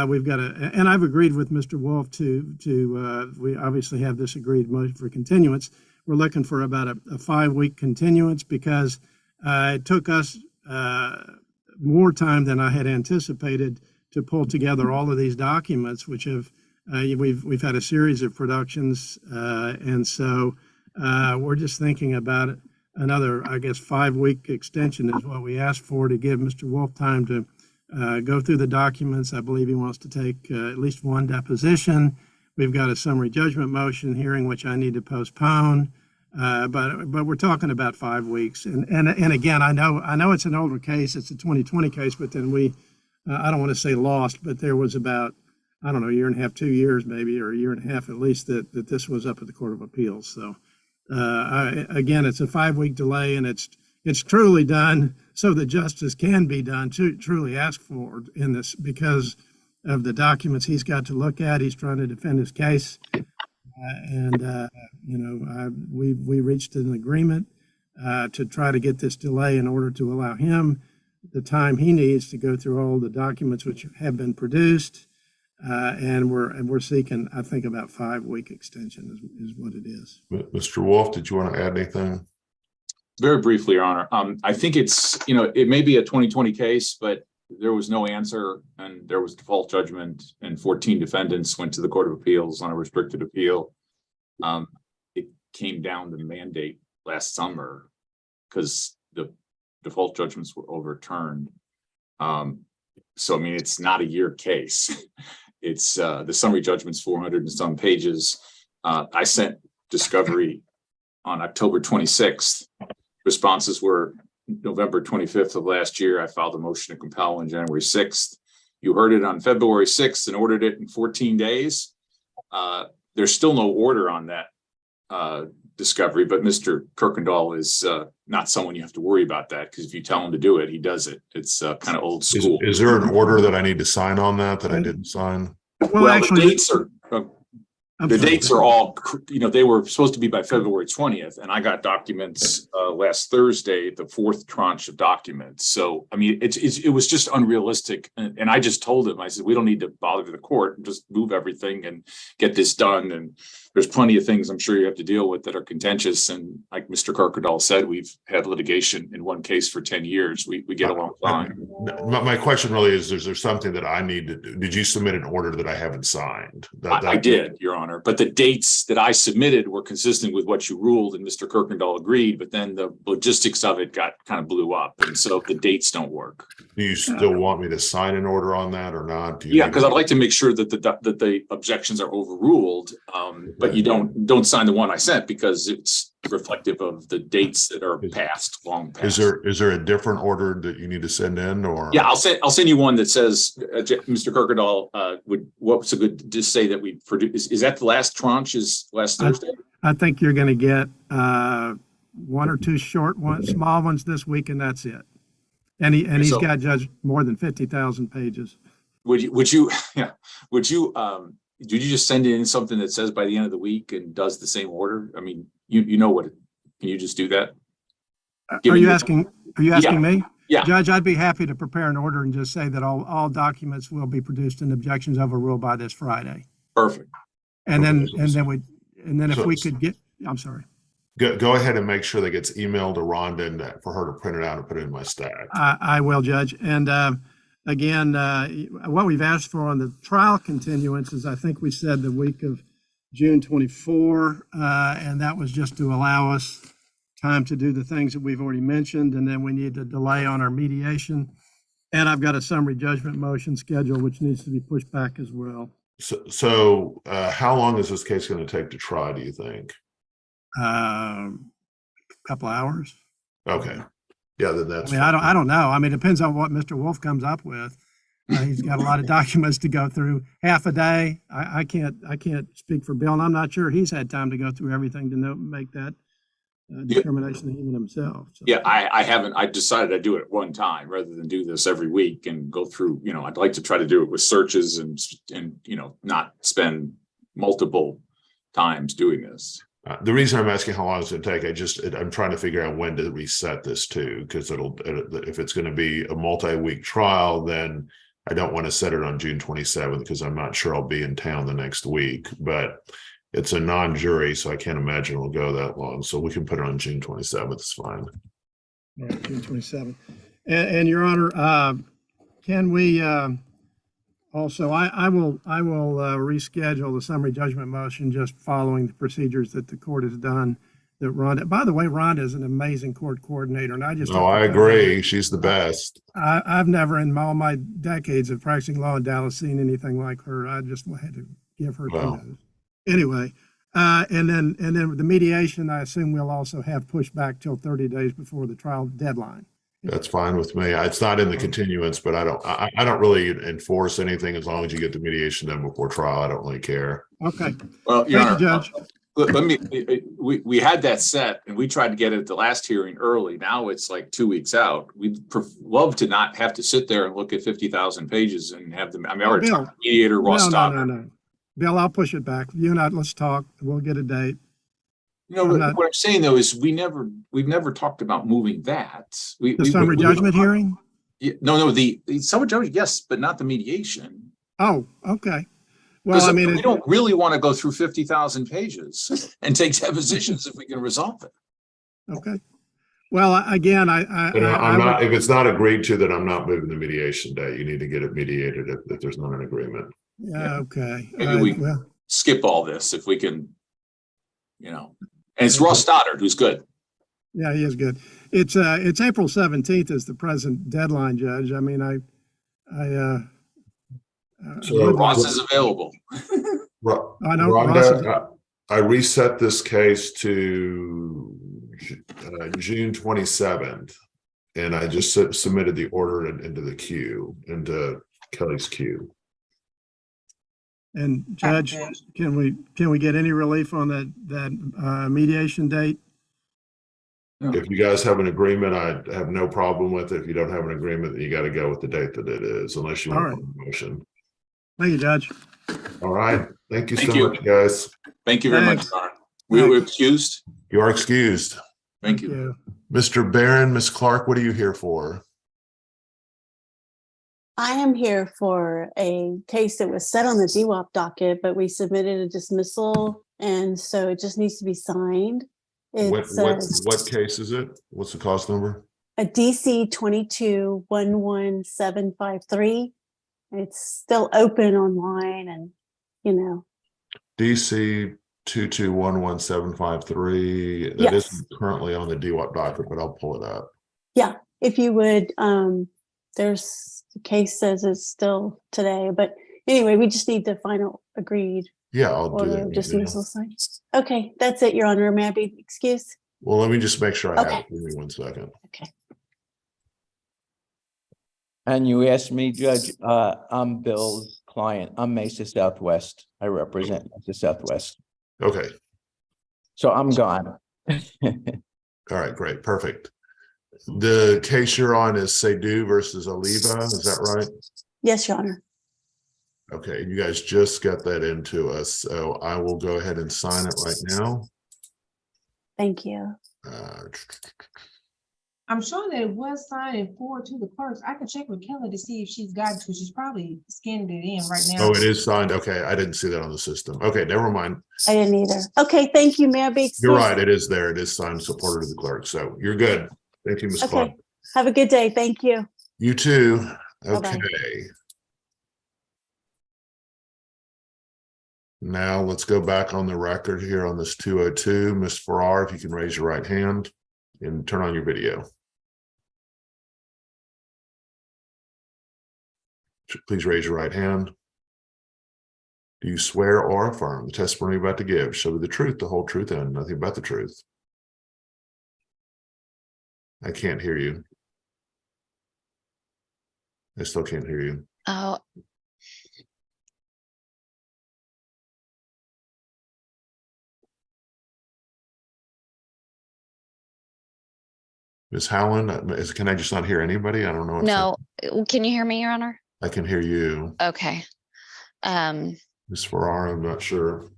we've got to, and I've agreed with Mr. Wolf to we obviously have this agreed motion for continuance. We're looking for about a 5-week continuance, because it took us more time than I had anticipated to pull together all of these documents, which have we've had a series of productions, and so we're just thinking about it. Another, I guess, 5-week extension is what we asked for, to give Mr. Wolf time to go through the documents. I believe he wants to take at least one deposition. We've got a summary judgment motion hearing, which I need to postpone. But we're talking about 5 weeks. And again, I know it's an older case. It's a 2020 case, but then we, I don't want to say lost, but there was about, I don't know, a year and a half, 2 years maybe, or a year and a half at least, that this was up at the Court of Appeals. So again, it's a 5-week delay, and it's truly done so that justice can be done, to truly ask for in this, because of the documents he's got to look at. He's trying to defend his case. We reached an agreement to try to get this delay in order to allow him the time he needs to go through all the documents which have been produced. And we're seeking, I think, about 5-week extension is what it is. Mr. Wolf, did you want to add anything? Very briefly, Your Honor. I think it's, it may be a 2020 case, but there was no answer, and there was default judgment, and 14 defendants went to the Court of Appeals on a restricted appeal. It came down to mandate last summer because the default judgments were overturned. So, I mean, it's not a year case. It's the summary judgment's 400 and some pages. I sent discovery on October 26th. Responses were November 25th of last year. I filed a motion to compel on January 6th. You heard it on February 6th and ordered it in 14 days. There's still no order on that discovery, but Mr. Kirkendall is not someone you have to worry about that, because if you tell him to do it, he does it. It's kind of old school. Is there an order that I need to sign on that I didn't sign? Well, actually, the dates are all, they were supposed to be by February 20th, and I got documents last Thursday, the 4th tranche of documents. So, I mean, it was just unrealistic. And I just told him, I said, we don't need to bother the court, and just move everything and get this done. And there's plenty of things I'm sure you have to deal with that are contentious. And like Mr. Kirkendall said, we've had litigation in one case for 10 years. We get along fine. My question really is there something that I need to do? Did you submit an order that I haven't signed? I did, Your Honor, but the dates that I submitted were consistent with what you ruled, and Mr. Kirkendall agreed, but then the logistics of it got kind of blew up. And so the dates don't work. Do you still want me to sign an order on that or not? Yeah, because I'd like to make sure that the objections are overruled, but you don't sign the one I sent because it's reflective of the dates that are past, long past. Is there a different order that you need to send in, or? Yeah, I'll send you one that says, Mr. Kirkendall what's a good, just say that we produce, is that the last tranche is last Thursday? I think you're going to get 1 or 2 short ones, small ones this week, and that's it. And he's got, Judge, more than 50,000 pages. Would you did you just send in something that says by the end of the week and does the same order? I mean, you know what, can you just do that? Are you asking me? Yeah. Judge, I'd be happy to prepare an order and just say that all documents will be produced and objections overruled by this Friday. Perfect. And then if we could get, I'm sorry. Go ahead and make sure that gets emailed to Rhonda and for her to print it out and put it in my stack. I will, Judge. And again, what we've asked for on the trial continuance is, I think we said the week of June 24, and that was just to allow us time to do the things that we've already mentioned, and then we need to delay on our mediation. And I've got a summary judgment motion scheduled, which needs to be pushed back as well. So how long is this case going to take to try, do you think? Couple hours. Okay. Yeah, then that's. I mean, I don't know. I mean, it depends on what Mr. Wolf comes up with. He's got a lot of documents to go through. Half a day. I can't speak for Bill, and I'm not sure he's had time to go through everything to make that determination even himself. So. Yeah, I haven't. I decided I'd do it at one time rather than do this every week and go through. You know, I'd like to try to do it with searches and you know, not spend multiple times doing this. The reason I'm asking how long it's going to take, I'm trying to figure out when to reset this to, because if it's going to be a multi-week trial, then I don't want to set it on June 27th because I'm not sure I'll be in town the next week, but it's a non-jury, so I can't imagine it'll go that long. So we can put it on June 27th. It's fine. All right, June 27th. And Your Honor, can we also, I will reschedule the summary judgment motion just following the procedures that the court has done. That Rhonda, by the way, Rhonda is an amazing court coordinator, and I just. Oh, I agree. She's the best. I've never in all my decades of practicing law in Dallas seen anything like her. I just had to give her kudos. Anyway, and then the mediation, I assume we'll also have pushed back till 30 days before the trial deadline. That's fine with me. It's not in the continuance, but I don't really enforce anything as long as you get the mediation done before trial. I don't really care. Okay. Well, Thank you, Judge. Let me, we had that set and we tried to get it at the last hearing early. Now it's like 2 weeks out. We'd love to not have to sit there and look at 50,000 pages and have them. I mean, I already talked to mediator Ross Stoddard. No. Bill, I'll push it back. You and I, let's talk. We'll get a date. You know, what I'm saying though is we've never talked about moving that. The summary judgment hearing? No, the summary judgment, yes, but not the mediation. Oh, okay. Well, I mean, we don't really want to go through 50,000 pages and take depositions if we can resolve it. Okay. Well, again, I'm not. If it's not agreed to, then I'm not moving the mediation date. You need to get it mediated if there's not an agreement. Yeah. Okay. Maybe we skip all this if we can. You know, and it's Ross Stoddard who's good. Yeah, he is good. It's April 17th is the present deadline, Judge. I mean, So Ross is available. I know. Rhonda, I reset this case to June 27th, and I just submitted the order into the queue, into Kelly's queue. And Judge, can we get any relief on that mediation date? If you guys have an agreement, I have no problem with it. If you don't have an agreement, then you got to go with the date that it is, unless you want a motion. Thank you, Judge. All right. Thank you so much, guys. Thank you very much, Ron. We were excused. You are excused. Thank you. Mr. Barron, Ms. Clark, what are you here for? I am here for a case that was set on the DWAP docket, but we submitted a dismissal, and so it just needs to be signed. What case is it? What's the cause number? A DC 22-11753. It's still open online, and you know. DC 22-11753. That isn't currently on the DWAP docket, but I'll pull it up. Yeah, if you would. There's the case says it's still today, but anyway, we just need the final agreed. Yeah, I'll do that. Dismissal sign. Okay, that's it, Your Honor. May I be excused? Well, let me just make sure I have it. Give me 1 second. Okay. And you asked me, Judge, I'm Bill's client. I'm Mesa Southwest. I represent Mesa Southwest. Okay. So I'm gone. All right, great. Perfect. The case you're on is Seydoux versus Oliva. Is that right? Yes, Your Honor. Okay, you guys just got that into us, so I will go ahead and sign it right now. Thank you. I'm showing that it was signed and forwarded to the clerks. I can check with Kelly to see if she's got to. She's probably scanning it in right now. Oh, it is signed. Okay, I didn't see that on the system. Okay, never mind. I didn't either. Okay, thank you. May I be excused? You're right. It is there. It is signed, supported to the clerk. So you're good. Thank you, Ms. Clark. Have a good day. Thank you. You too. Okay. Bye-bye. Now let's go back on the record here on this 202. Ms. Farrar, if you can raise your right hand. and turn on your video. Please raise your right hand. Do you swear or affirm the testimony you're about to give shall be the truth, the whole truth, and nothing but the truth? I can't hear you. I still can't hear you. Oh, Ms. Howland, can I just not hear anybody? I don't know. no. Can you hear me, Your Honor? I can hear you. Okay. Ms. Ferrara, I'm not sure.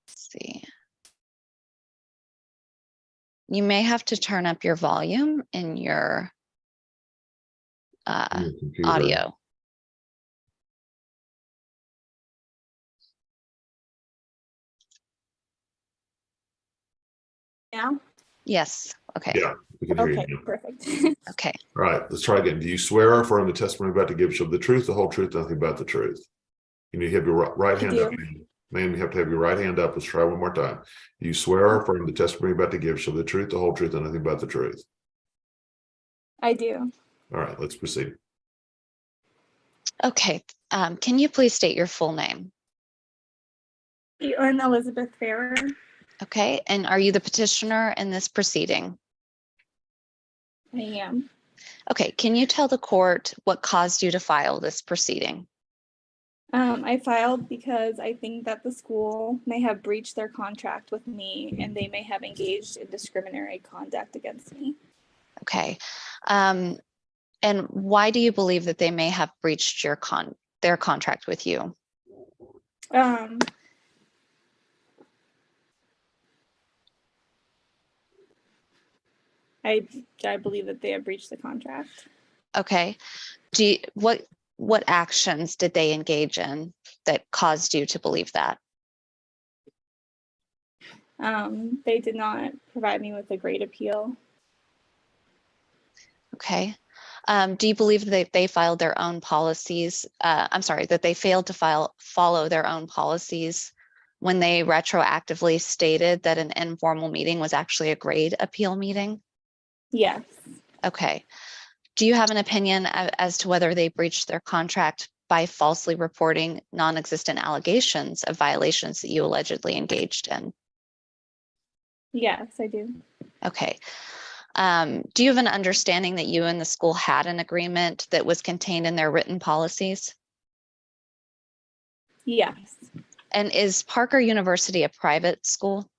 Let's see. You may have to turn up your volume in your Computer. audio. Now? Yes. Okay. Yeah, we can hear Okay, you now. perfect. Okay. All right, let's try again. Do you swear or affirm the testimony you're about to give shall be the truth, the whole truth, nothing but the truth? Can you have your right hand up? Ma'am, you have to have your right hand up. Let's try one more time. Do you swear or affirm the testimony you're about to give shall be the truth, the whole truth, and nothing but the truth? I do. All right, let's proceed. Okay. Can you please state your full name? Caitlin Elizabeth Farrer. Okay. And are you the petitioner in this proceeding? I am. Okay. Can you tell the court what caused you to file this proceeding? I filed because I think that the school may have breached their contract with me and they may have engaged in discriminatory conduct against me. Okay. And why do you believe that they may have breached their contract with you? I believe that they have breached the contract. Okay. What actions did they engage in that caused you to believe that? They did not provide me with a grade appeal. Okay. Do you believe that they filed their own policies? I'm sorry, that they failed to follow their own policies when they retroactively stated that an informal meeting was actually a grade appeal meeting? Yes. Okay. Do you have an opinion as to whether they breached their contract by falsely reporting non-existent allegations of violations that you allegedly engaged in? Yes, I do. Okay. Do you have an understanding that you and the school had an agreement that was contained in their written policies? Yes. And is Parker University a private school?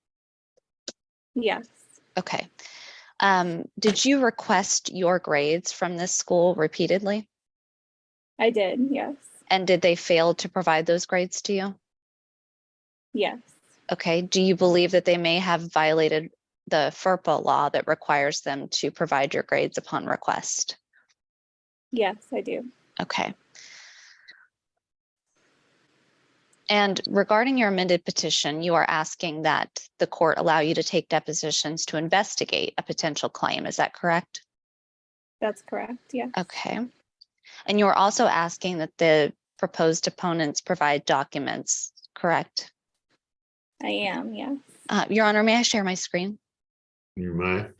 Yes. Okay. Did you request your grades from this school repeatedly? I did, yes. And did they fail to provide those grades to you? Yes. Okay. Do you believe that they may have violated the FERPA law that requires them to provide your grades upon request? Yes, I do. Okay. And regarding your amended petition, you are asking that the court allow you to take depositions to investigate a potential claim. Is that correct? That's correct, yeah. Okay. And you are also asking that the proposed opponents provide documents, correct? I am, yes. Your Honor, may I share my screen? You may. Okay,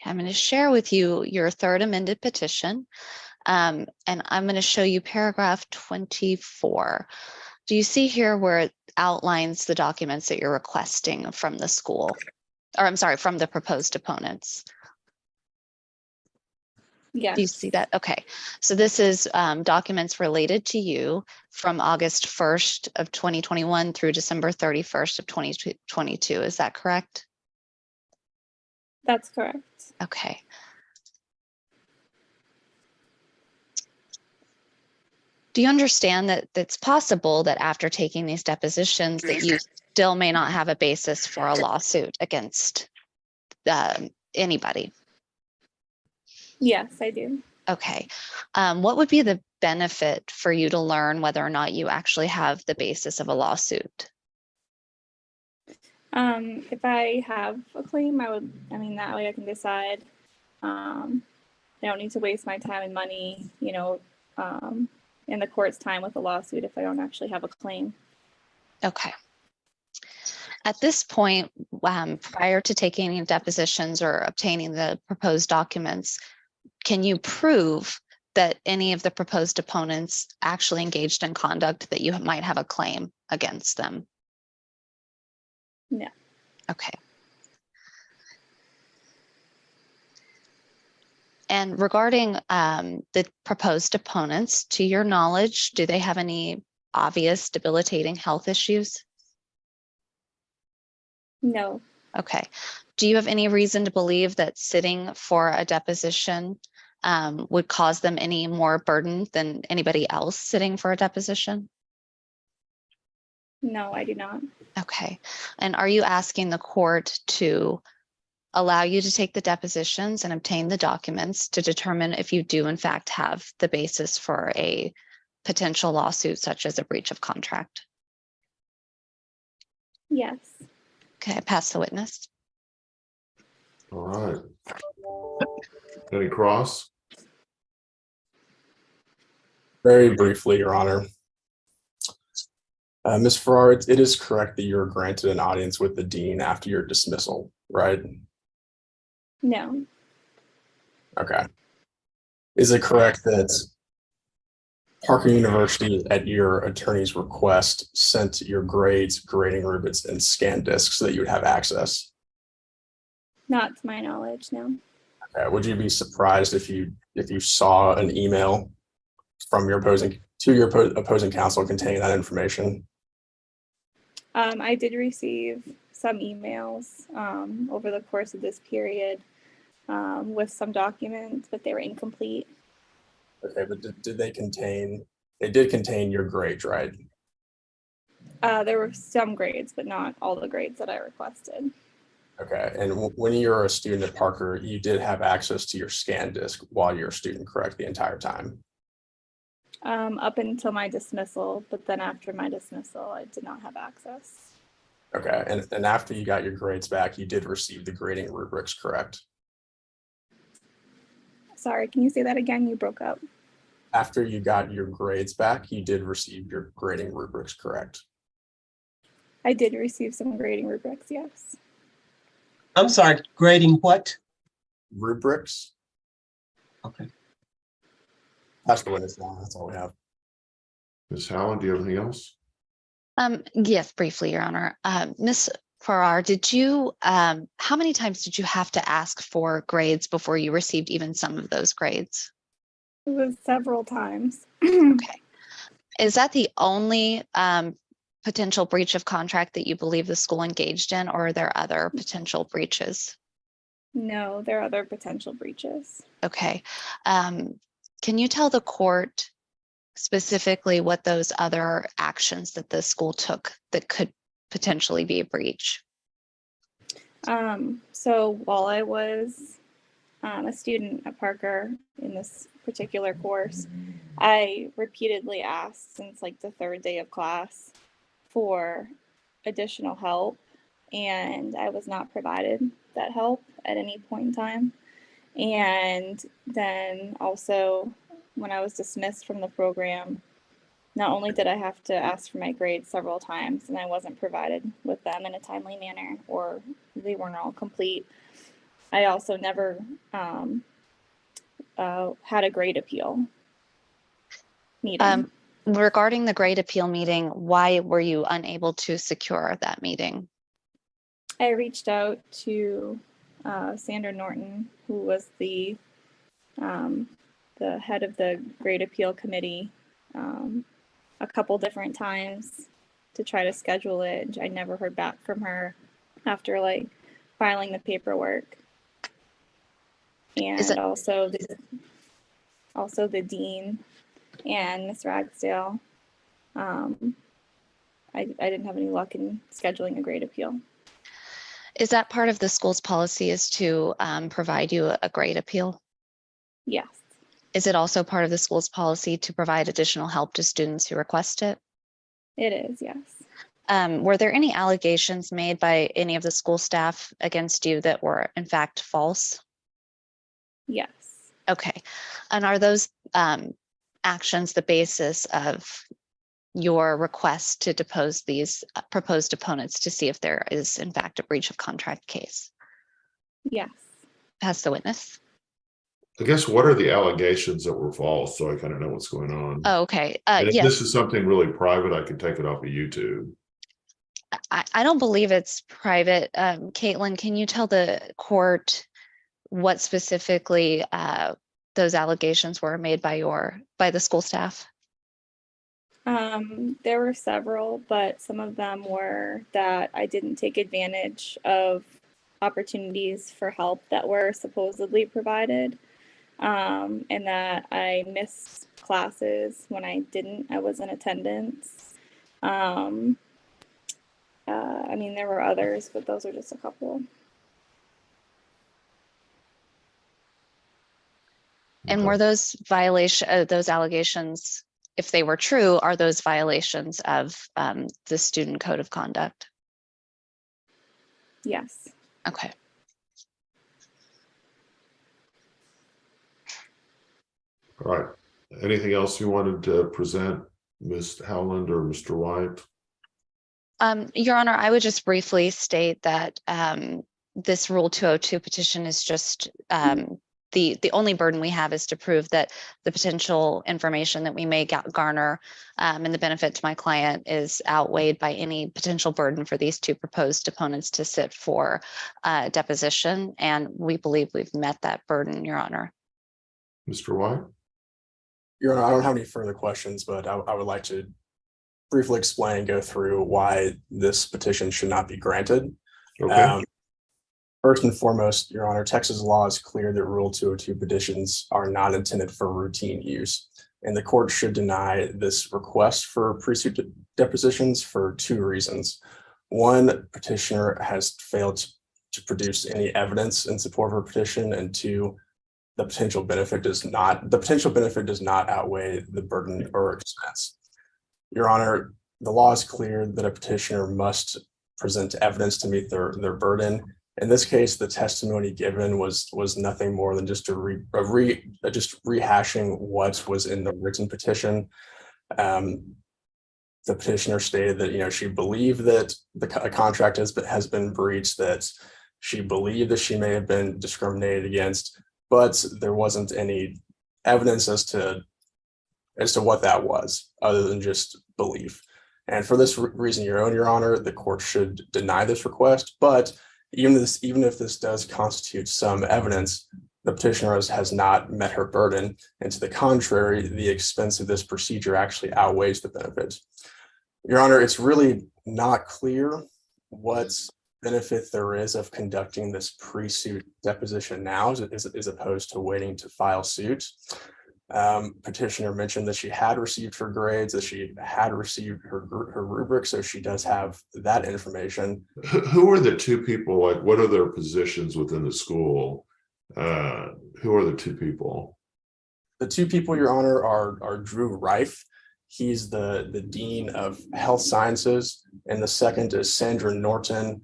I'm going to share with you your third amended petition. And I'm going to show you paragraph 24. Do you see here where it outlines the documents that you're requesting from the school? Or I'm sorry, from the proposed opponents? Yes. Do you see that? Okay. So this is documents related to you from August 1st of 2021 through December 31st of 2022. Is that correct? That's correct. Okay. Do you understand that it's possible that after taking these depositions that you still may not have a basis for a lawsuit against anybody? Yes, I do. Okay. What would be the benefit for you to learn whether or not you actually have the basis of a lawsuit? If I have a claim, that way I can decide. I don't need to waste my time and money, in the court's time with a lawsuit if I don't actually have a claim. Okay. At this point, prior to taking any depositions or obtaining the proposed documents, can you prove that any of the proposed opponents actually engaged in conduct that you might have a claim against them? No. Okay. And regarding the proposed opponents, to your knowledge, do they have any obvious debilitating health issues? No. Okay. Do you have any reason to believe that sitting for a deposition would cause them any more burden than anybody else sitting for a deposition? No, I do not. Okay. And are you asking the court to allow you to take the depositions and obtain the documents to determine if you do in fact have the basis for a potential lawsuit such as a breach of contract? Yes. Okay, pass the witness. All right. Any cross? Very briefly, Your Honor. Ms. Farrar, it is correct that you're granted an audience with the dean after your dismissal, right? No. Okay. Is it correct that Parker University, at your attorney's request, sent your grades, grading rubrics, and scan discs so that you would have access? Not to my knowledge, no. Okay. Would you be surprised if you saw an email from your opposing counsel containing that information? I did receive some emails over the course of this period with some documents, but they were incomplete. Okay, but did they did contain your grades, right? There were some grades, but not all the grades that I requested. Okay, and when you were a student at Parker, you did have access to your scan disk while you're a student, correct, the entire time? Up until my dismissal, but then after my dismissal, I did not have access. Okay, and after you got your grades back, you did receive the grading rubrics, correct? Sorry, can you say that again? You broke up. After you got your grades back, you did receive your grading rubrics, correct? I did receive some grading rubrics, yes. I'm sorry, grading what? Rubrics. Okay. That's the witness now. That's all we have. Ms. Howland, do you have anything else? Yes, briefly, Your Honor. Ms. Farrar, did you, how many times did you have to ask for grades before you received even some of those grades? It was several times. Okay. Is that the only potential breach of contract that you believe the school engaged in, or are there other potential breaches? No, there are other potential breaches. Okay. Can you tell the court specifically what those other actions that the school took that could potentially be a breach? So while I was a student at Parker in this particular course, I repeatedly asked since like the third day of class for additional help, and I was not provided that help at any point in time. And then also when I was dismissed from the program, not only did I have to ask for my grades several times and I wasn't provided with them in a timely manner, or they weren't all complete, I also never had a grade appeal meeting. Regarding the grade appeal meeting, why were you unable to secure that meeting? I reached out to Sandra Norton, who was the head of the grade appeal committee, a couple different times to try to schedule it. I never heard back from her after like filing the paperwork. And also the dean and Miss Ragsdale. I didn't have any luck in scheduling a grade appeal. Is that part of the school's policy, is to provide you a grade appeal? Yes. Is it also part of the school's policy to provide additional help to students who request it? It is, yes. Were there any allegations made by any of the school staff against you that were in fact false? Yes. Okay. And are those actions the basis of your request to depose these proposed opponents to see if there is in fact a breach of contract case? Yes. Ask the witness. I guess what are the allegations that were false? So I kind of know what's going on. Oh, okay. And if Yes. this is something really private, I could take it off of YouTube. I don't believe it's private. Caitlin, can you tell the court what specifically those allegations were made by the school staff? There were several, but some of them were that I didn't take advantage of opportunities for help that were supposedly provided, and that I missed classes when I was in attendance. I mean, there were others, but those are just a couple. And were those those allegations, if they were true, are those violations of the student code of conduct? Yes. Okay. All right. Anything else you wanted to present, Ms. Howland or Mr. White? Your Honor, I would just briefly state that this Rule 202 petition is just the only burden we have is to prove that the potential information that we may garner and the benefit to my client is outweighed by any potential burden for these two proposed opponents to sit for deposition. And we believe we've met that burden, Your Honor. Mr. White? Your Honor, I don't have any further questions, but I would like to briefly explain and go through why this petition should not be granted. Okay. First and foremost, Your Honor, Texas law is clear that Rule 202 petitions are not intended for routine use, and the court should deny this request for pre-suit depositions for two reasons. One, petitioner has failed to produce any evidence in support of her petition, and two, the potential benefit does not outweigh the burden or expense. Your Honor, the law is clear that a petitioner must present evidence to meet their burden. In this case, the testimony given was nothing more than just just rehashing what was in the written petition. The petitioner stated that she believed that a contract has been breached, that she believed that she may have been discriminated against, but there wasn't any evidence as to what that was, other than just belief. And for this reason, Your Honor, the court should deny this request. But even if this does constitute some evidence, the petitioner has not met her burden. And to the contrary, the expense of this procedure actually outweighs the benefit. Your Honor, it's really not clear what benefit there is of conducting this pre-suit deposition now as opposed to waiting to file suit. Petitioner mentioned that she had received her grades, that she had received her rubric, so she does have that information. Who are the two people? Like, what are their positions within the school? Who are the two people? The two people, Your Honor, are Drew Reif. He's the Dean of Health Sciences, and the second is Sandra Norton,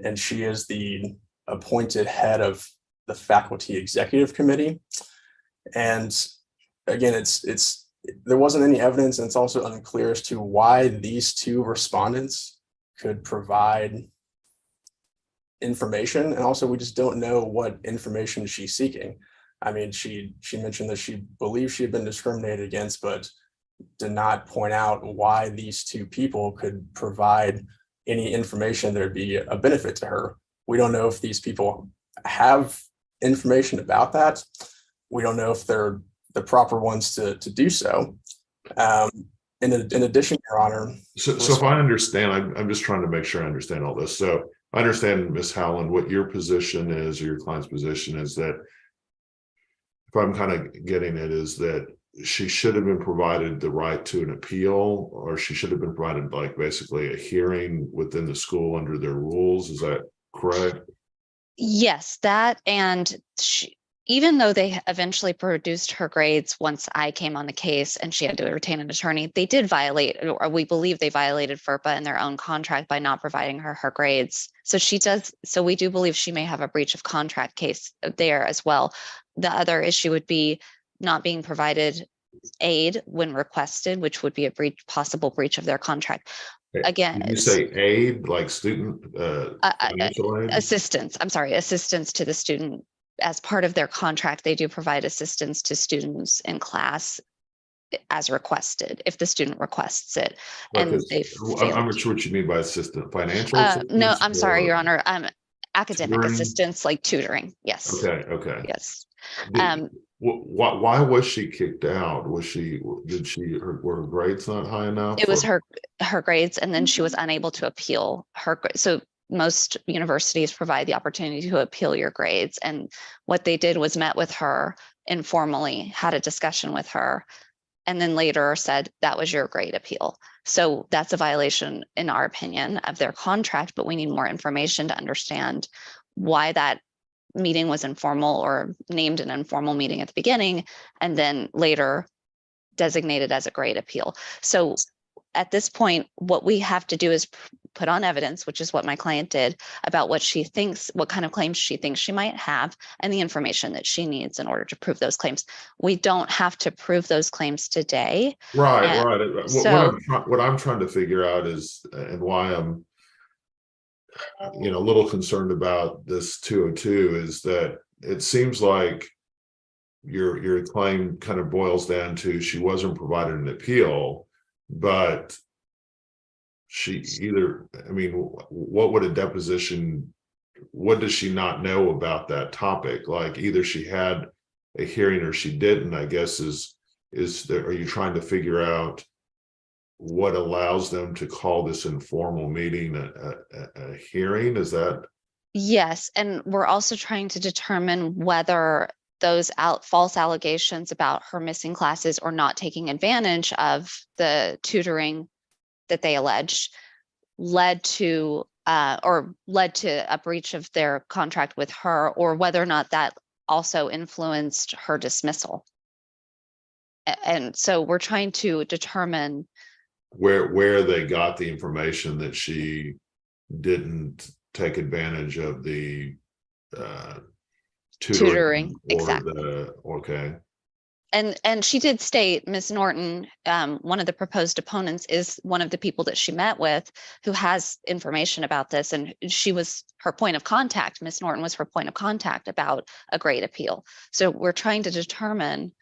and she is the appointed head of the Faculty Executive Committee. And again, there wasn't any evidence, and it's also unclear as to why these two respondents could provide information. And also, we just don't know what information she's seeking. I mean, she mentioned that she believed she had been discriminated against, but did not point out why these two people could provide any information that would be a benefit to her. We don't know if these people have information about that. We don't know if they're the proper ones to do so. In addition, Your Honor. So if I understand, I'm just trying to make sure I understand all this. So I understand, Ms. Howland, what your position is, or your client's position is, that if I'm kind of getting it, is that she should have been provided the right to an appeal, or she should have been provided like basically a hearing within the school under their rules. Is that correct? Yes, that, and even though they eventually produced her grades once I came on the case and she had to retain an attorney, they did violate, or we believe they violated FERPA in their own contract by not providing her grades. So we do believe she may have a breach of contract case there as well. The other issue would be not being provided aid when requested, which would be a possible breach of their contract. Again, you say aid, like student financial aid? assistance. I'm sorry, assistance to the student. As part of their contract, they do provide assistance to students in class as requested, if the student requests it. And they I'm not sure what you mean by assistant, financial no, assistance? I'm sorry, Your Honor. Academic Tutoring? assistance, like tutoring. Yes. Okay. Yes. Why was she kicked out? Were her grades not high enough? It was her grades, and then she was unable to appeal her. So most universities provide the opportunity to appeal your grades. And what they did was met with her informally, had a discussion with her, and then later said that was your grade appeal. So that's a violation, in our opinion, of their contract, but we need more information to understand why that meeting was informal or named an informal meeting at the beginning, and then later designated as a grade appeal. So at this point, what we have to do is put on evidence, which is what my client did, about what she thinks, what kind of claims she thinks she might have, and the information that she needs in order to prove those claims. We don't have to prove those claims today. Right. So What I'm trying to figure out is, and why I'm a little concerned about this 202, is that it seems like your claim kind of boils down to she wasn't provided an appeal, but what would a deposition, what does she not know about that topic? Like either she had a hearing or she didn't, I guess are you trying to figure out what allows them to call this informal meeting a hearing? Is that? yes, and we're also trying to determine whether those false allegations about her missing classes or not taking advantage of the tutoring that they alleged led to a breach of their contract with her, or whether or not that also influenced her dismissal. And so we're trying to determine where they got the information that she didn't take advantage of the tutoring exactly. Okay. And she did state, Ms. Norton, one of the proposed opponents, is one of the people that she met with who has information about this, and she was her point of contact. Ms. Norton was her point of contact about a grade appeal. So we're trying to determine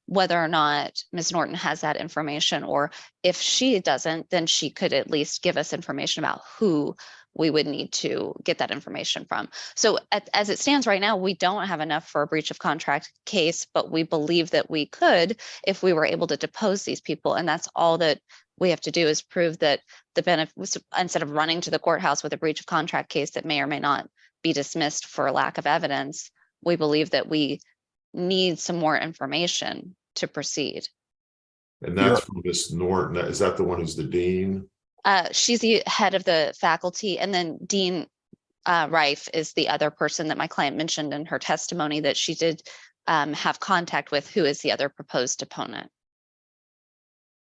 whether or not Ms. Norton has that information, or if she doesn't, then she could at least give us information about who we would need to get that information from. So as it stands right now, we don't have enough for a breach of contract case, but we believe that we could if we were able to depose these people. And that's all that we have to do, is prove that the benefit, instead of running to the courthouse with a breach of contract case that may or may not be dismissed for lack of evidence, we believe that we need some more information to proceed. And that's from Ms. Norton. Is that the one who's the dean? She's the head of the faculty, and then Dean Reif is the other person that my client mentioned in her testimony that she did have contact with, who is the other proposed opponent.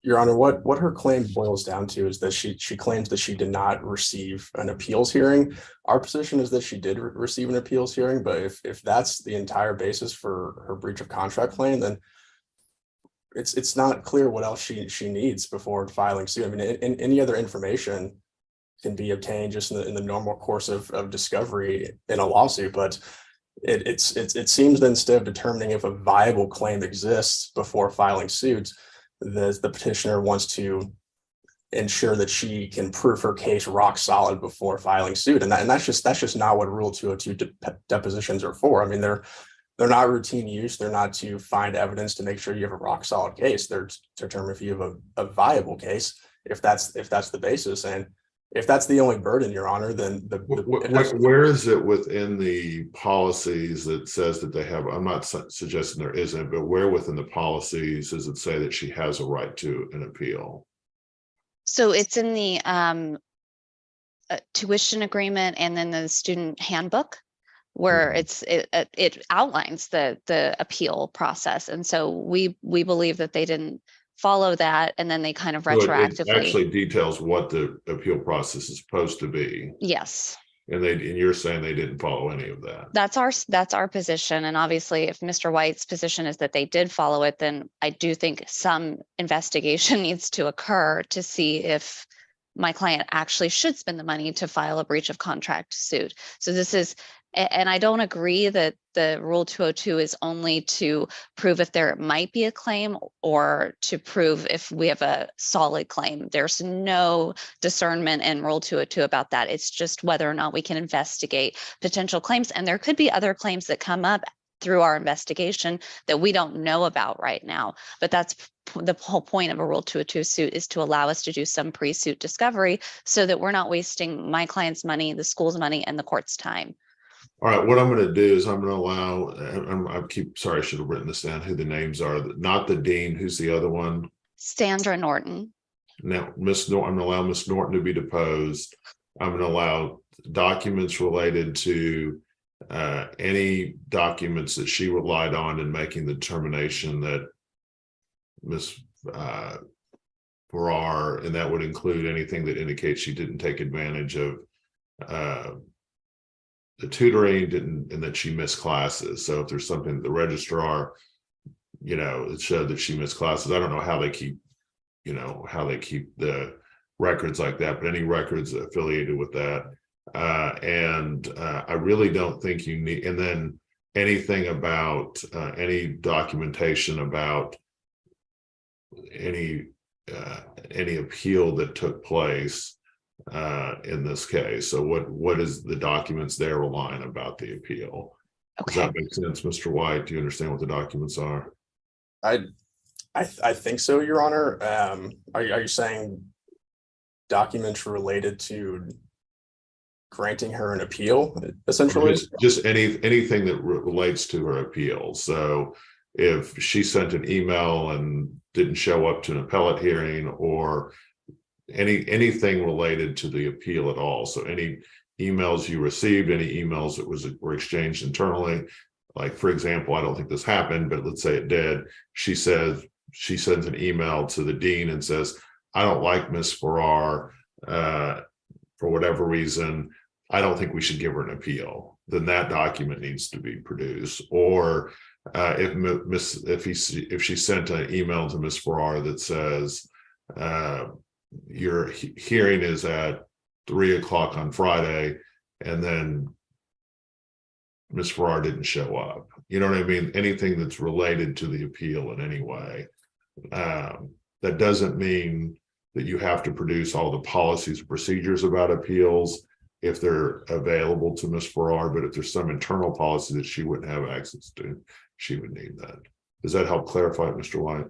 Your Honor, what her claim boils down to is that she claims that she did not receive an appeals hearing. Our position is that she did receive an appeals hearing, but if that's the entire basis for her breach of contract claim, then it's not clear what else she needs before filing suit. I mean, any other information can be obtained just in the normal course of discovery in a lawsuit, but it seems that instead of determining if a viable claim exists before filing suit, the petitioner wants to ensure that she can prove her case rock solid before filing suit, and that's just not what Rule 202 depositions are for. I mean, they're not routine use. They're not to find evidence to make sure you have a rock solid case. They're to determine if you have a viable case, if that's the basis. And if that's the only burden, Your Honor, then where is it within the policies that says that they have? I'm not suggesting there isn't, but where within the policies does it say that she has a right to an appeal? So it's in the tuition agreement and then the student handbook, where it outlines the appeal process. And so we believe that they didn't follow that, and then they kind of retroactively it actually details what the appeal process is supposed to be. Yes. And you're saying they didn't follow any of that. That's our position. And obviously, if Mr. White's position is that they did follow it, then I do think some investigation needs to occur to see if my client actually should spend the money to file a breach of contract suit. So this is, and I don't agree that the Rule 202 is only to prove if there might be a claim or to prove if we have a solid claim. There's no discernment in Rule 202 about that. It's just whether or not we can investigate potential claims. And there could be other claims that come up through our investigation that we don't know about right now. But that's the whole point of a Rule 202 suit, is to allow us to do some pre-suit discovery so that we're not wasting my client's money, the school's money, and the court's time. All right, what I'm going to do is I'm going to allow, sorry, I should have written this down, who the names are, not the dean, who's the other one? Sandra Norton. Now, I'm going to allow Miss Norton to be deposed. I'm going to allow documents related to any documents that she relied on in making the determination that Miss Farrar, and that would include anything that indicates she didn't take advantage of the tutoring, and that she missed classes. So if there's something that the registrar, it showed that she missed classes. I don't know how they keep, the records like that, but any records affiliated with that. I really don't think you need, and then anything about any documentation about any appeal that took place in this case. So what is the documents they're relying about the appeal? Okay. Does that make sense, Mr. White? Do you understand what the documents are? I think so, Your Honor. Are you saying documents related to granting her an appeal, essentially? Just anything that relates to her appeal. So if she sent an email and didn't show up to an appellate hearing, or anything related to the appeal at all. So any emails you received, any emails that were exchanged internally. Like, for example, I don't think this happened, but let's say it did. She sends an email to the dean and says, I don't like Miss Farrar for whatever reason. I don't think we should give her an appeal. Then that document needs to be produced. Or if she sent an email to Miss Farrar that says your hearing is at 3 o'clock on Friday, and then Miss Farrar didn't show up. You know what I mean? Anything that's related to the appeal in any way. That doesn't mean that you have to produce all the policies and procedures about appeals if they're available to Miss Farrar, but if there's some internal policy that she wouldn't have access to, she would need that. Does that help clarify it, Mr. White?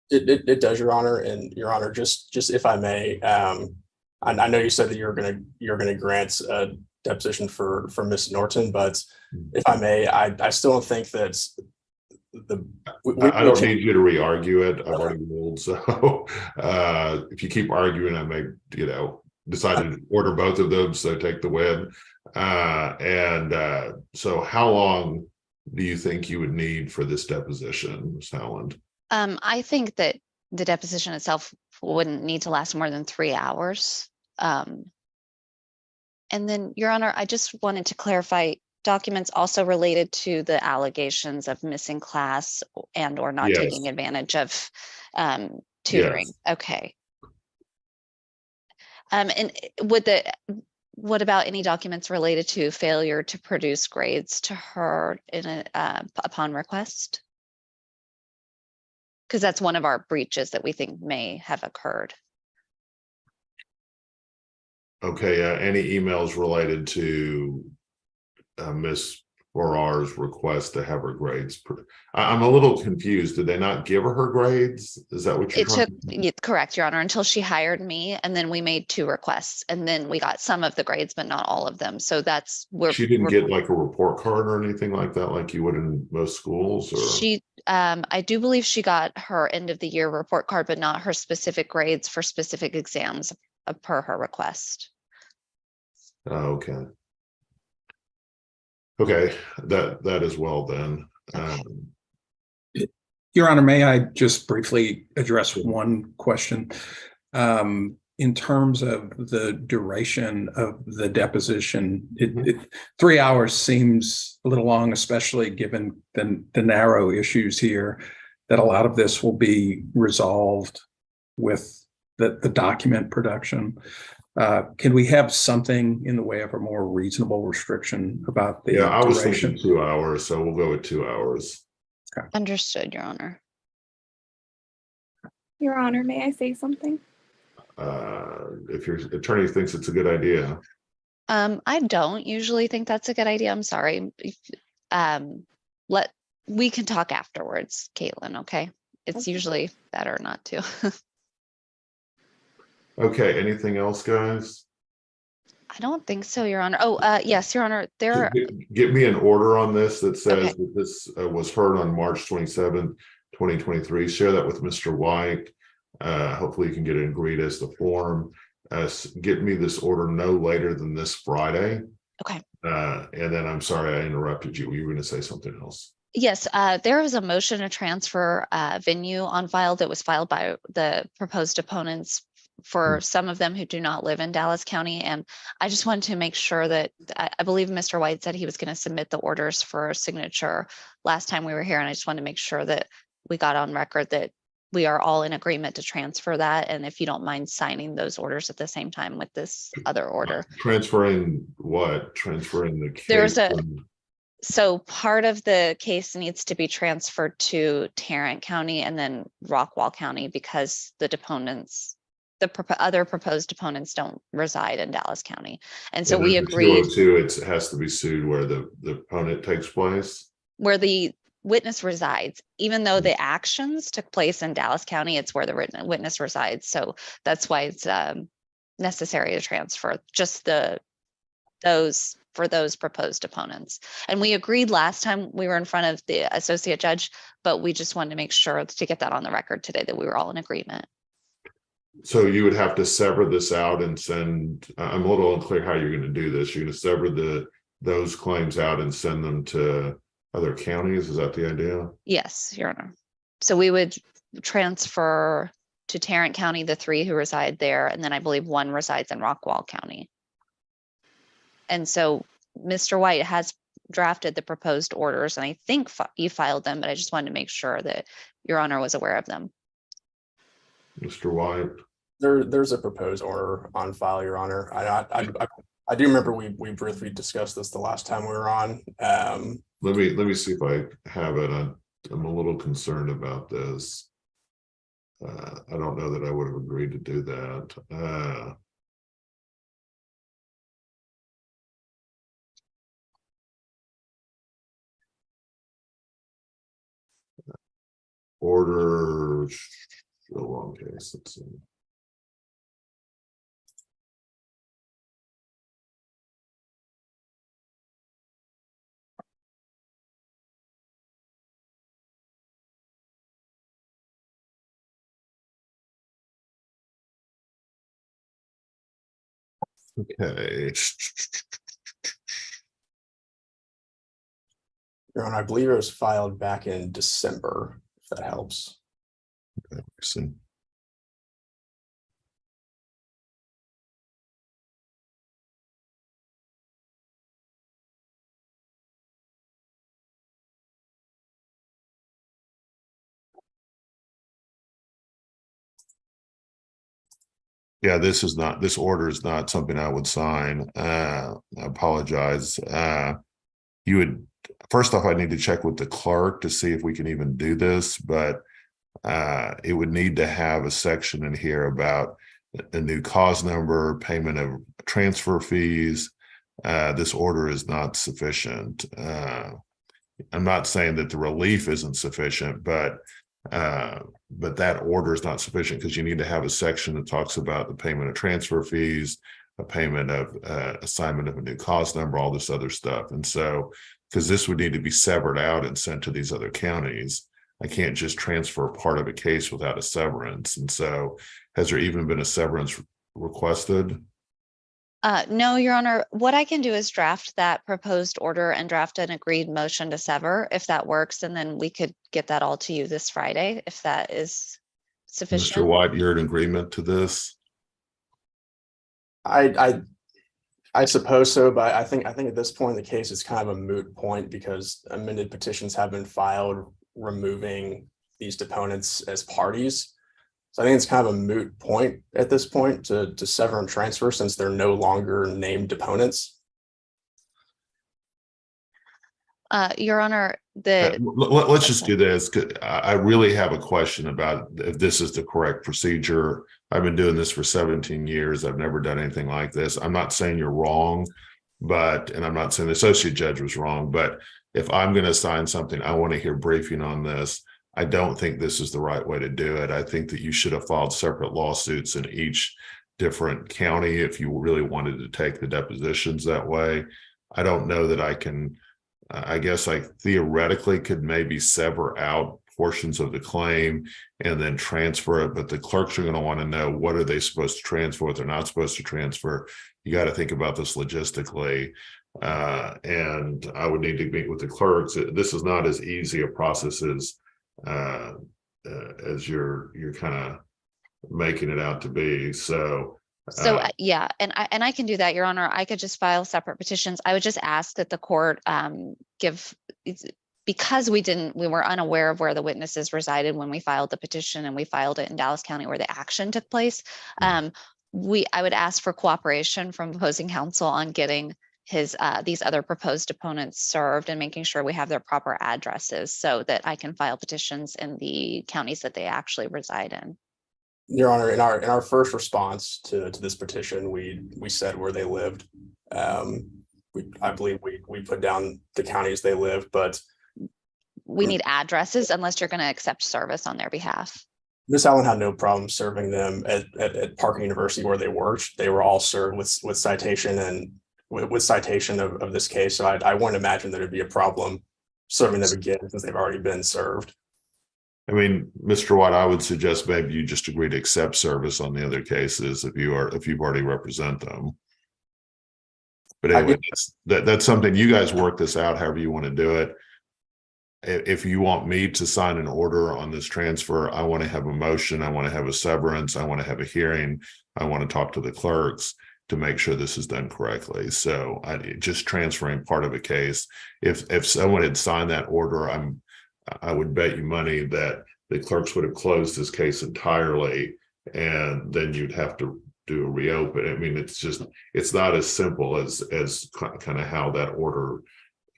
It does, Your Honor. And Your Honor, just if I may, I know you said that you're gonna grant a deposition for Miss Norton, but if I may, I still don't think that I don't need you to re-argue it. I've already ruled. So if you keep arguing, I may, decide to order both of them, so take the win. So how long do you think you would need for this deposition, Ms. Howland? I think that the deposition itself wouldn't need to last more than 3 hours. And then, Your Honor, I just wanted to clarify, documents also related to the allegations of missing class and or not taking advantage of tutoring. Yes. Okay. And what about any documents related to failure to produce grades to her upon request? Because that's one of our breaches that we think may have occurred. Okay, any emails related to Miss Farrar's request to have her grades? I'm a little confused. Did they not give her grades? Is that what you're correct, Your Honor, until she hired me, and then we made 2 requests, and then we got some of the grades, but not all of them. So that's where she didn't get like a report card or anything like that, like you would in most schools. Or I do believe she got her end of the year report card, but not her specific grades for specific exams per her request. Okay. Okay, that as well then. Your Honor, may I just briefly address one question? In in terms of the duration of the deposition, 3 hours seems a little long, especially given the narrow issues here, that a lot of this will be resolved with the document production. Can we have something in the way of a more reasonable restriction about the Yeah, I was duration? thinking 2 hours, so we'll go with 2 hours. Understood, Your Honor. Your Honor, may I say something? If your attorney thinks it's a good idea. I don't usually think that's a good idea. I'm sorry. We can talk afterwards, Caitlin, okay? It's usually better not to. Okay, anything else, guys? I don't think so, Your Honor. Oh, yes, Your Honor, there. Get me an order on this that says that this was heard on March 27th, 2023. Share that with Mr. White. Hopefully you can get it agreed as the form. Get me this order no later than this Friday. Okay. And then I'm sorry I interrupted you. You were going to say something else. Yes, there was a motion to transfer venue on file that was filed by the proposed opponents for some of them who do not live in Dallas County. And I just wanted to make sure that I believe Mr. White said he was going to submit the orders for signature last time we were here. And I just wanted to make sure that we got on record that we are all in agreement to transfer that. And if you don't mind signing those orders at the same time with this other order. Transferring what? Transferring the case? There's so part of the case needs to be transferred to Tarrant County and then Rockwall County because the deponents, other proposed opponents don't reside in Dallas County. And so we agreed. 202, it has to be sued where the opponent takes place. Where the witness resides, even though the actions took place in Dallas County, it's where the witness resides. So that's why it's necessary to transfer just for those proposed opponents. And we agreed last time we were in front of the associate judge, but we just wanted to make sure to get that on the record today that we were all in agreement. So you would have to sever this out and send, I'm a little unclear how you're going to do this. You're going to sever those claims out and send them to other counties. Is that the idea? Yes, Your Honor. So we would transfer to Tarrant County, the 3 who reside there. And then I believe 1 resides in Rockwall County. And so Mr. White has drafted the proposed orders, and I think you filed them, but I just wanted to make sure that Your Honor was aware of them. Mr. White. There's a proposed order on file, Your Honor. I do remember we briefly discussed this the last time we were on. Let me see if I have it. I'm a little concerned about this. I don't know that I would have agreed to do that. Order, a long case. Let's see. Okay. Your Honor, I believe it was filed back in December, if that helps. Okay, see. Yeah, this order is not something I would sign. I apologize. You would, first off, I need to check with the clerk to see if we can even do this, but it would need to have a section in here about a new cause number, payment of transfer fees. This order is not sufficient. I'm not saying that the relief isn't sufficient, but that order is not sufficient because you need to have a section that talks about the payment of transfer fees, a payment of assignment of a new cause number, all this other stuff. And so, because this would need to be severed out and sent to these other counties, I can't just transfer part of a case without a severance. And so, has there even been a severance requested? No, Your Honor. What I can do is draft that proposed order and draft an agreed motion to sever, if that works, and then we could get that all to you this Friday, if that is sufficient. Mr. White, you're in agreement to this? I suppose so, but I think at this point in the case, it's kind of a moot point because amended petitions have been filed removing these deponents as parties. So I think it's kind of a moot point at this point to sever and transfer since they're no longer named deponents. Your Honor, let's just do this. I really have a question about if this is the correct procedure. I've been doing this for 17 years. I've never done anything like this. I'm not saying you're wrong, and I'm not saying the associate judge was wrong, but if I'm going to sign something, I want to hear briefing on this. I don't think this is the right way to do it. I think that you should have filed separate lawsuits in each different county if you really wanted to take the depositions that way. I don't know that I can. I guess I theoretically could maybe sever out portions of the claim and then transfer it, but the clerks are going to want to know what are they supposed to transfer, what they're not supposed to transfer. You got to think about this logistically, and I would need to meet with the clerks. This is not as easy a process as you're kind of making it out to be. So yeah, and I can do that, Your Honor. I could just file separate petitions. I would just ask that the court because we were unaware of where the witnesses resided when we filed the petition, and we filed it in Dallas County where the action took place. I would ask for cooperation from opposing counsel on getting these other proposed opponents served and making sure we have their proper addresses so that I can file petitions in the counties that they actually reside in. Your Honor, in our first response to this petition, we said where they lived. I believe we put down the counties they live, but we need addresses unless you're going to accept service on their behalf. Miss Allen had no problem serving them at Parker University where they worked. They were all served with citation and with citation of this case. So I wouldn't imagine that it'd be a problem serving them again since they've already been served. I mean, Mr. White, I would suggest maybe you just agree to accept service on the other cases if you've already represent them. But anyway, that's something you guys work this out however you want to do it. If you want me to sign an order on this transfer, I want to have a motion, I want to have a severance, I want to have a hearing, I want to talk to the clerks to make sure this is done correctly. So just transferring part of a case, if someone had signed that order, I would bet you money that the clerks would have closed this case entirely, and then you'd have to do a reopen. I mean, it's not as simple as kind of how that order.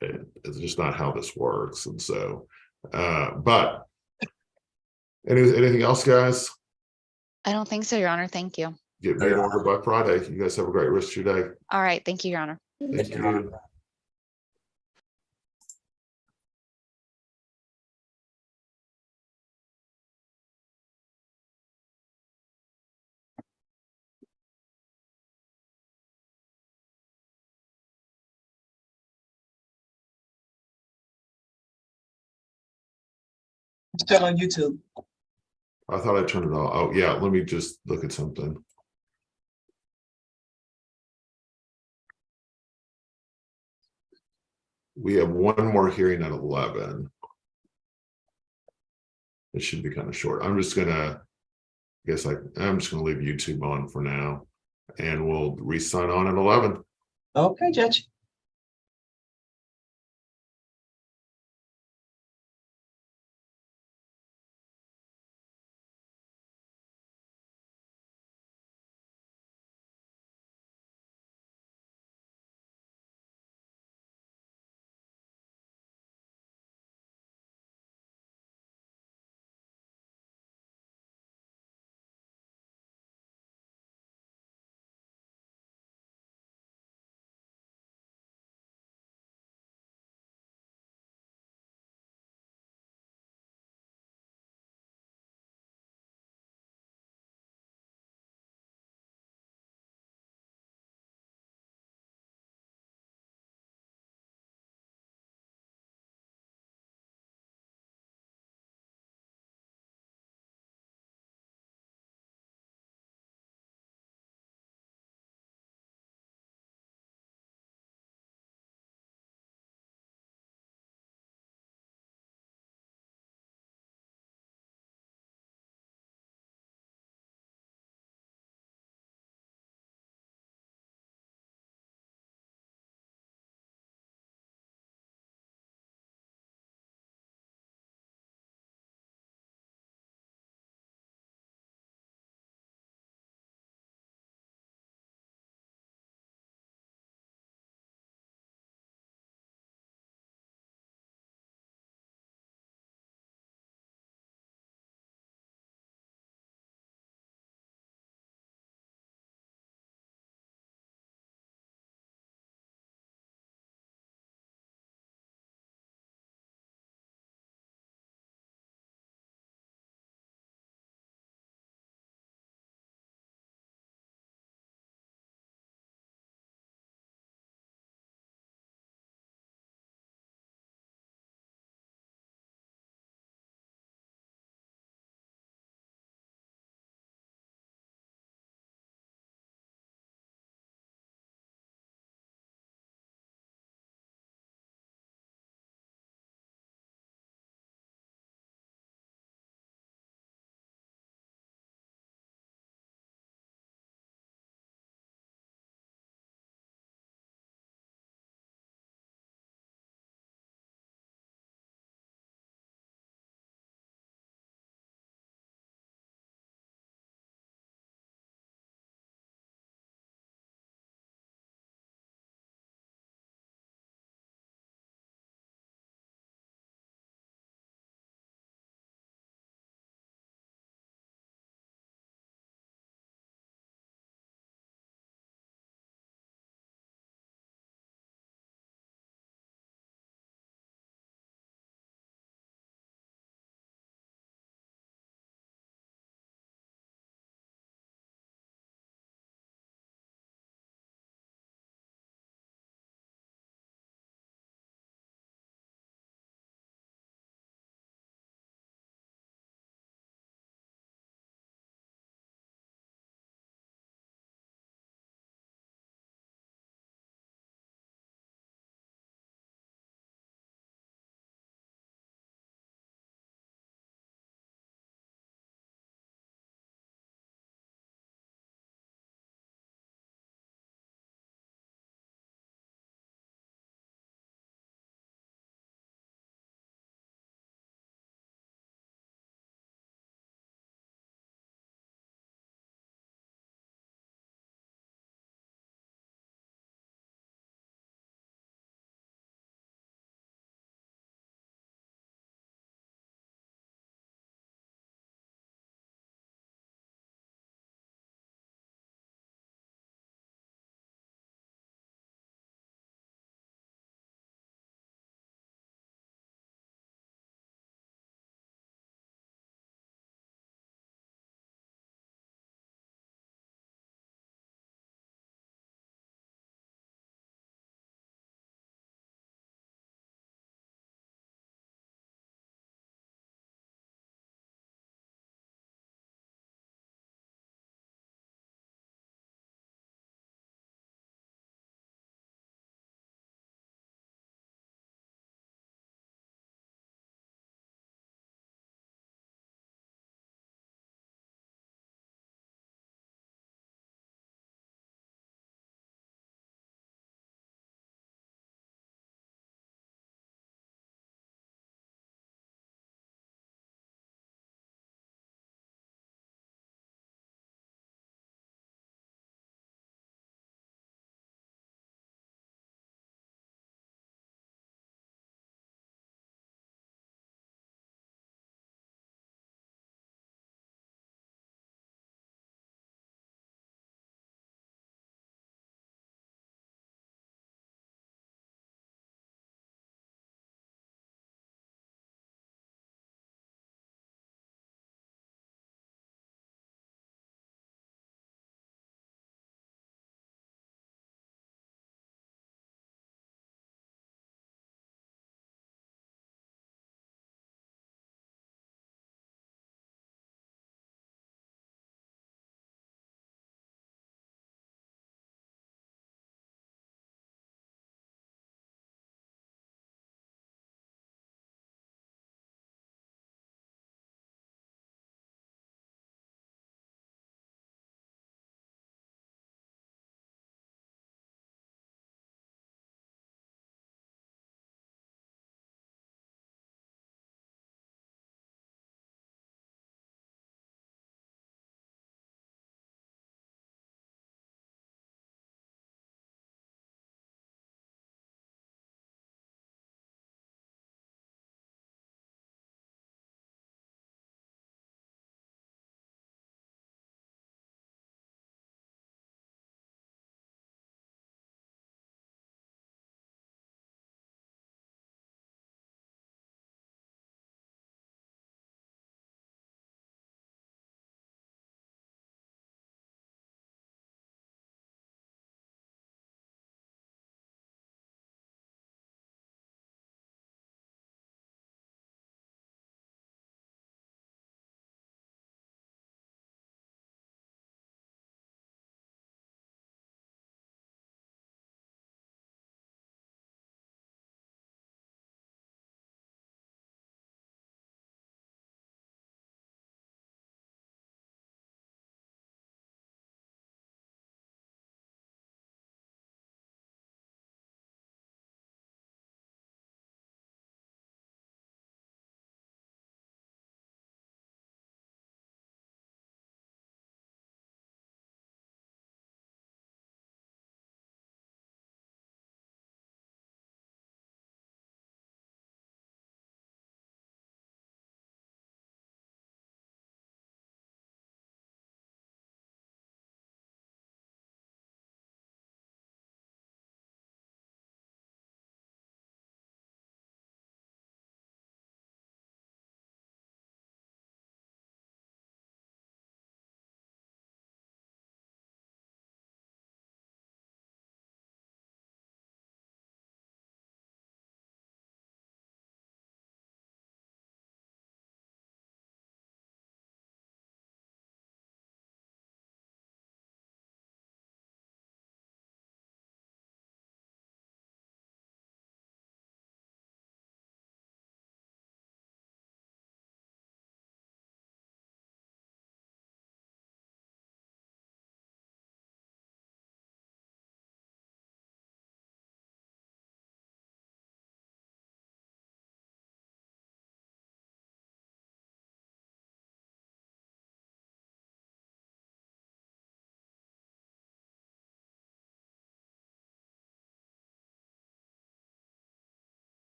It's just not how this works, and so. But anything else, guys? I don't think so, Your Honor. Thank you. Get me an order by Friday. You guys have a great rest of your day. All right. Thank you, Your Honor. Thank you. Still on YouTube. I thought I turned it off. Oh yeah, let me just look at something. We have one more hearing at 11. It should be kind of short. I'm just gonna leave YouTube on for now, and we'll re-sign on at 11. Okay, Judge.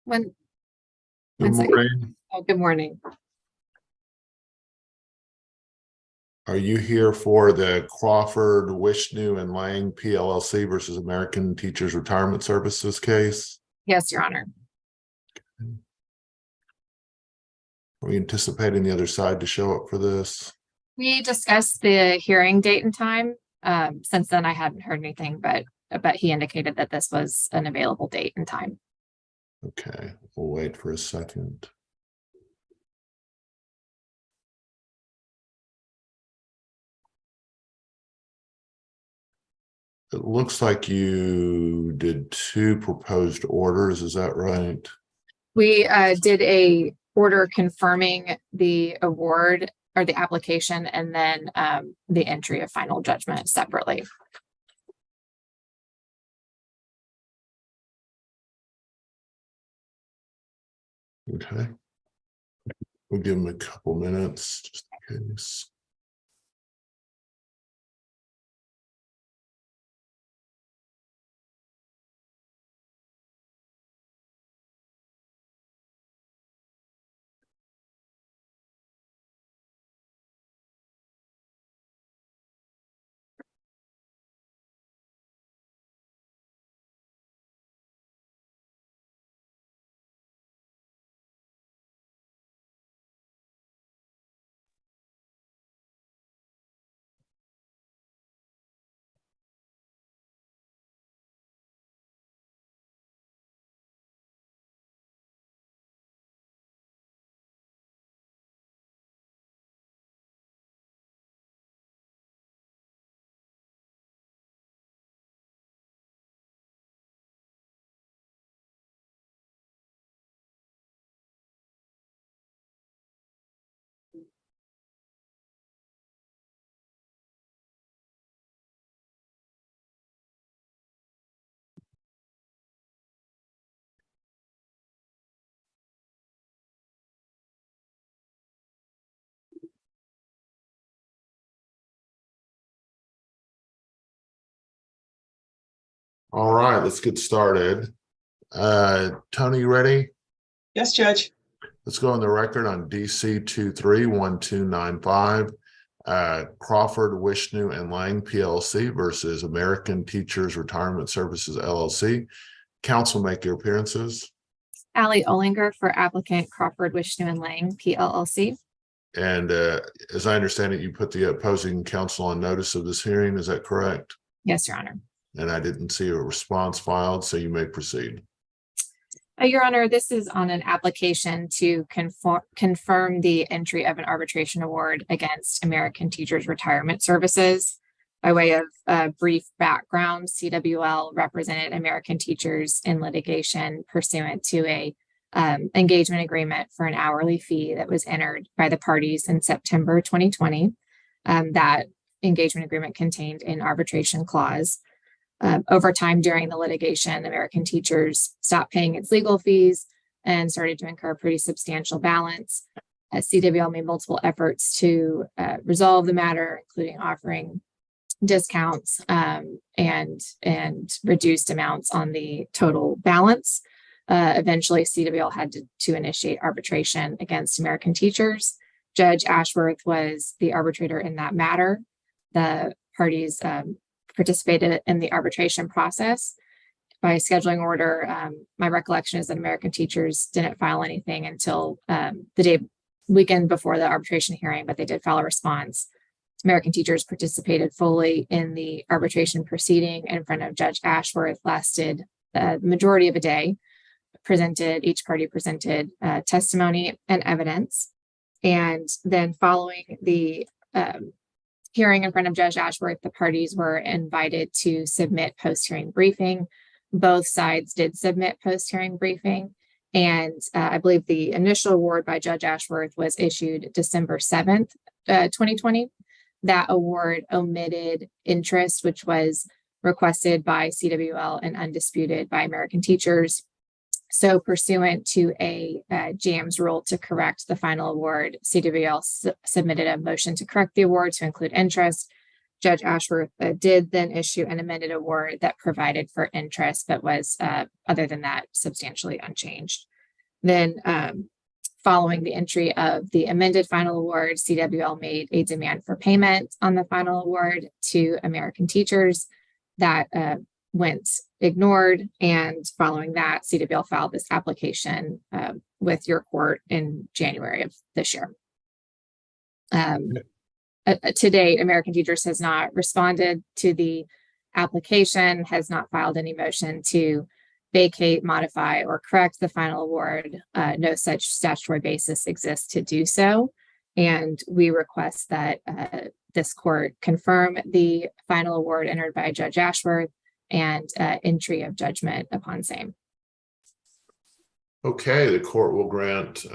One Good second. morning. Oh, good morning. Are you here for the Crawford, Wishnu, and Lang PLLC versus American Teachers Retirement Services case? Yes, Your Honor. Are we anticipating the other side to show up for this? We discussed the hearing date and time. Since then, I hadn't heard anything, but he indicated that this was an available date and time. Okay, we'll wait for a second. It looks like you did 2 proposed orders, is that right? We did a order confirming the award or the application, and then the entry of final judgment separately. Okay. We'll give them a couple minutes just in case. All right, let's get started. Tony, you ready? Yes, Judge. Let's go on the record on DC 231295. Crawford, Wishnu, and Lang PLC versus American Teachers Retirement Services LLC. Counsel, make your appearances. Allie Olinger for applicant Crawford, Wishnu, and Lang PLLC. And as I understand it, you put the opposing counsel on notice of this hearing. Is that correct? Yes, Your Honor. And I didn't see a response filed, so you may proceed. Your Honor, this is on an application to confirm the entry of an arbitration award against American Teachers Retirement Services. By way of brief background, CWL represented American teachers in litigation pursuant to a engagement agreement for an hourly fee that was entered by the parties in September 2020. That engagement agreement contained an arbitration clause. Over time during the litigation, American Teachers stopped paying its legal fees and started to incur a pretty substantial balance. CWL made multiple efforts to resolve the matter, including offering discounts and reduced amounts on the total balance. Eventually, CWL had to initiate arbitration against American Teachers. Judge Ashworth was the arbitrator in that matter. The parties participated in the arbitration process. By scheduling order, my recollection is that American Teachers didn't file anything until the weekend before the arbitration hearing, but they did file a response. American Teachers participated fully in the arbitration proceeding in front of Judge Ashworth, lasted the majority of a day. Each party presented testimony and evidence. And then following the hearing in front of Judge Ashworth, the parties were invited to submit post-hearing briefing. Both sides did submit post-hearing briefing. And I believe the initial award by Judge Ashworth was issued December 7th, 2020. That award omitted interest, which was requested by CWL and undisputed by American Teachers. So pursuant to a JAMS rule to correct the final award, CWL submitted a motion to correct the award to include interest. Judge Ashworth did then issue an amended award that provided for interest, but was, other than that, substantially unchanged. Then following the entry of the amended final award, CWL made a demand for payment on the final award to American Teachers. That went ignored, and following that, CWL filed this application with your court in January of this year. To date, American Teachers has not responded to the application, has not filed any motion to vacate, modify, or correct the final award. No such statutory basis exists to do so. And we request that this court confirm the final award entered by Judge Ashworth and entry of judgment upon same. Okay, the court will grant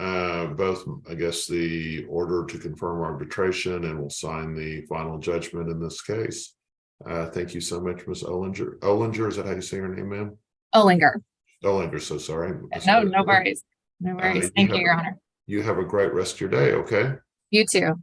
both, I guess, the order to confirm arbitration and will sign the final judgment in this case. Thank you so much, Ms. Olinger. Olinger, is that how you say your name, ma'am? Olinger. Olinger, so sorry. No worries. No worries. Thank you, Your Honor. You have a great rest of your day, okay? You too.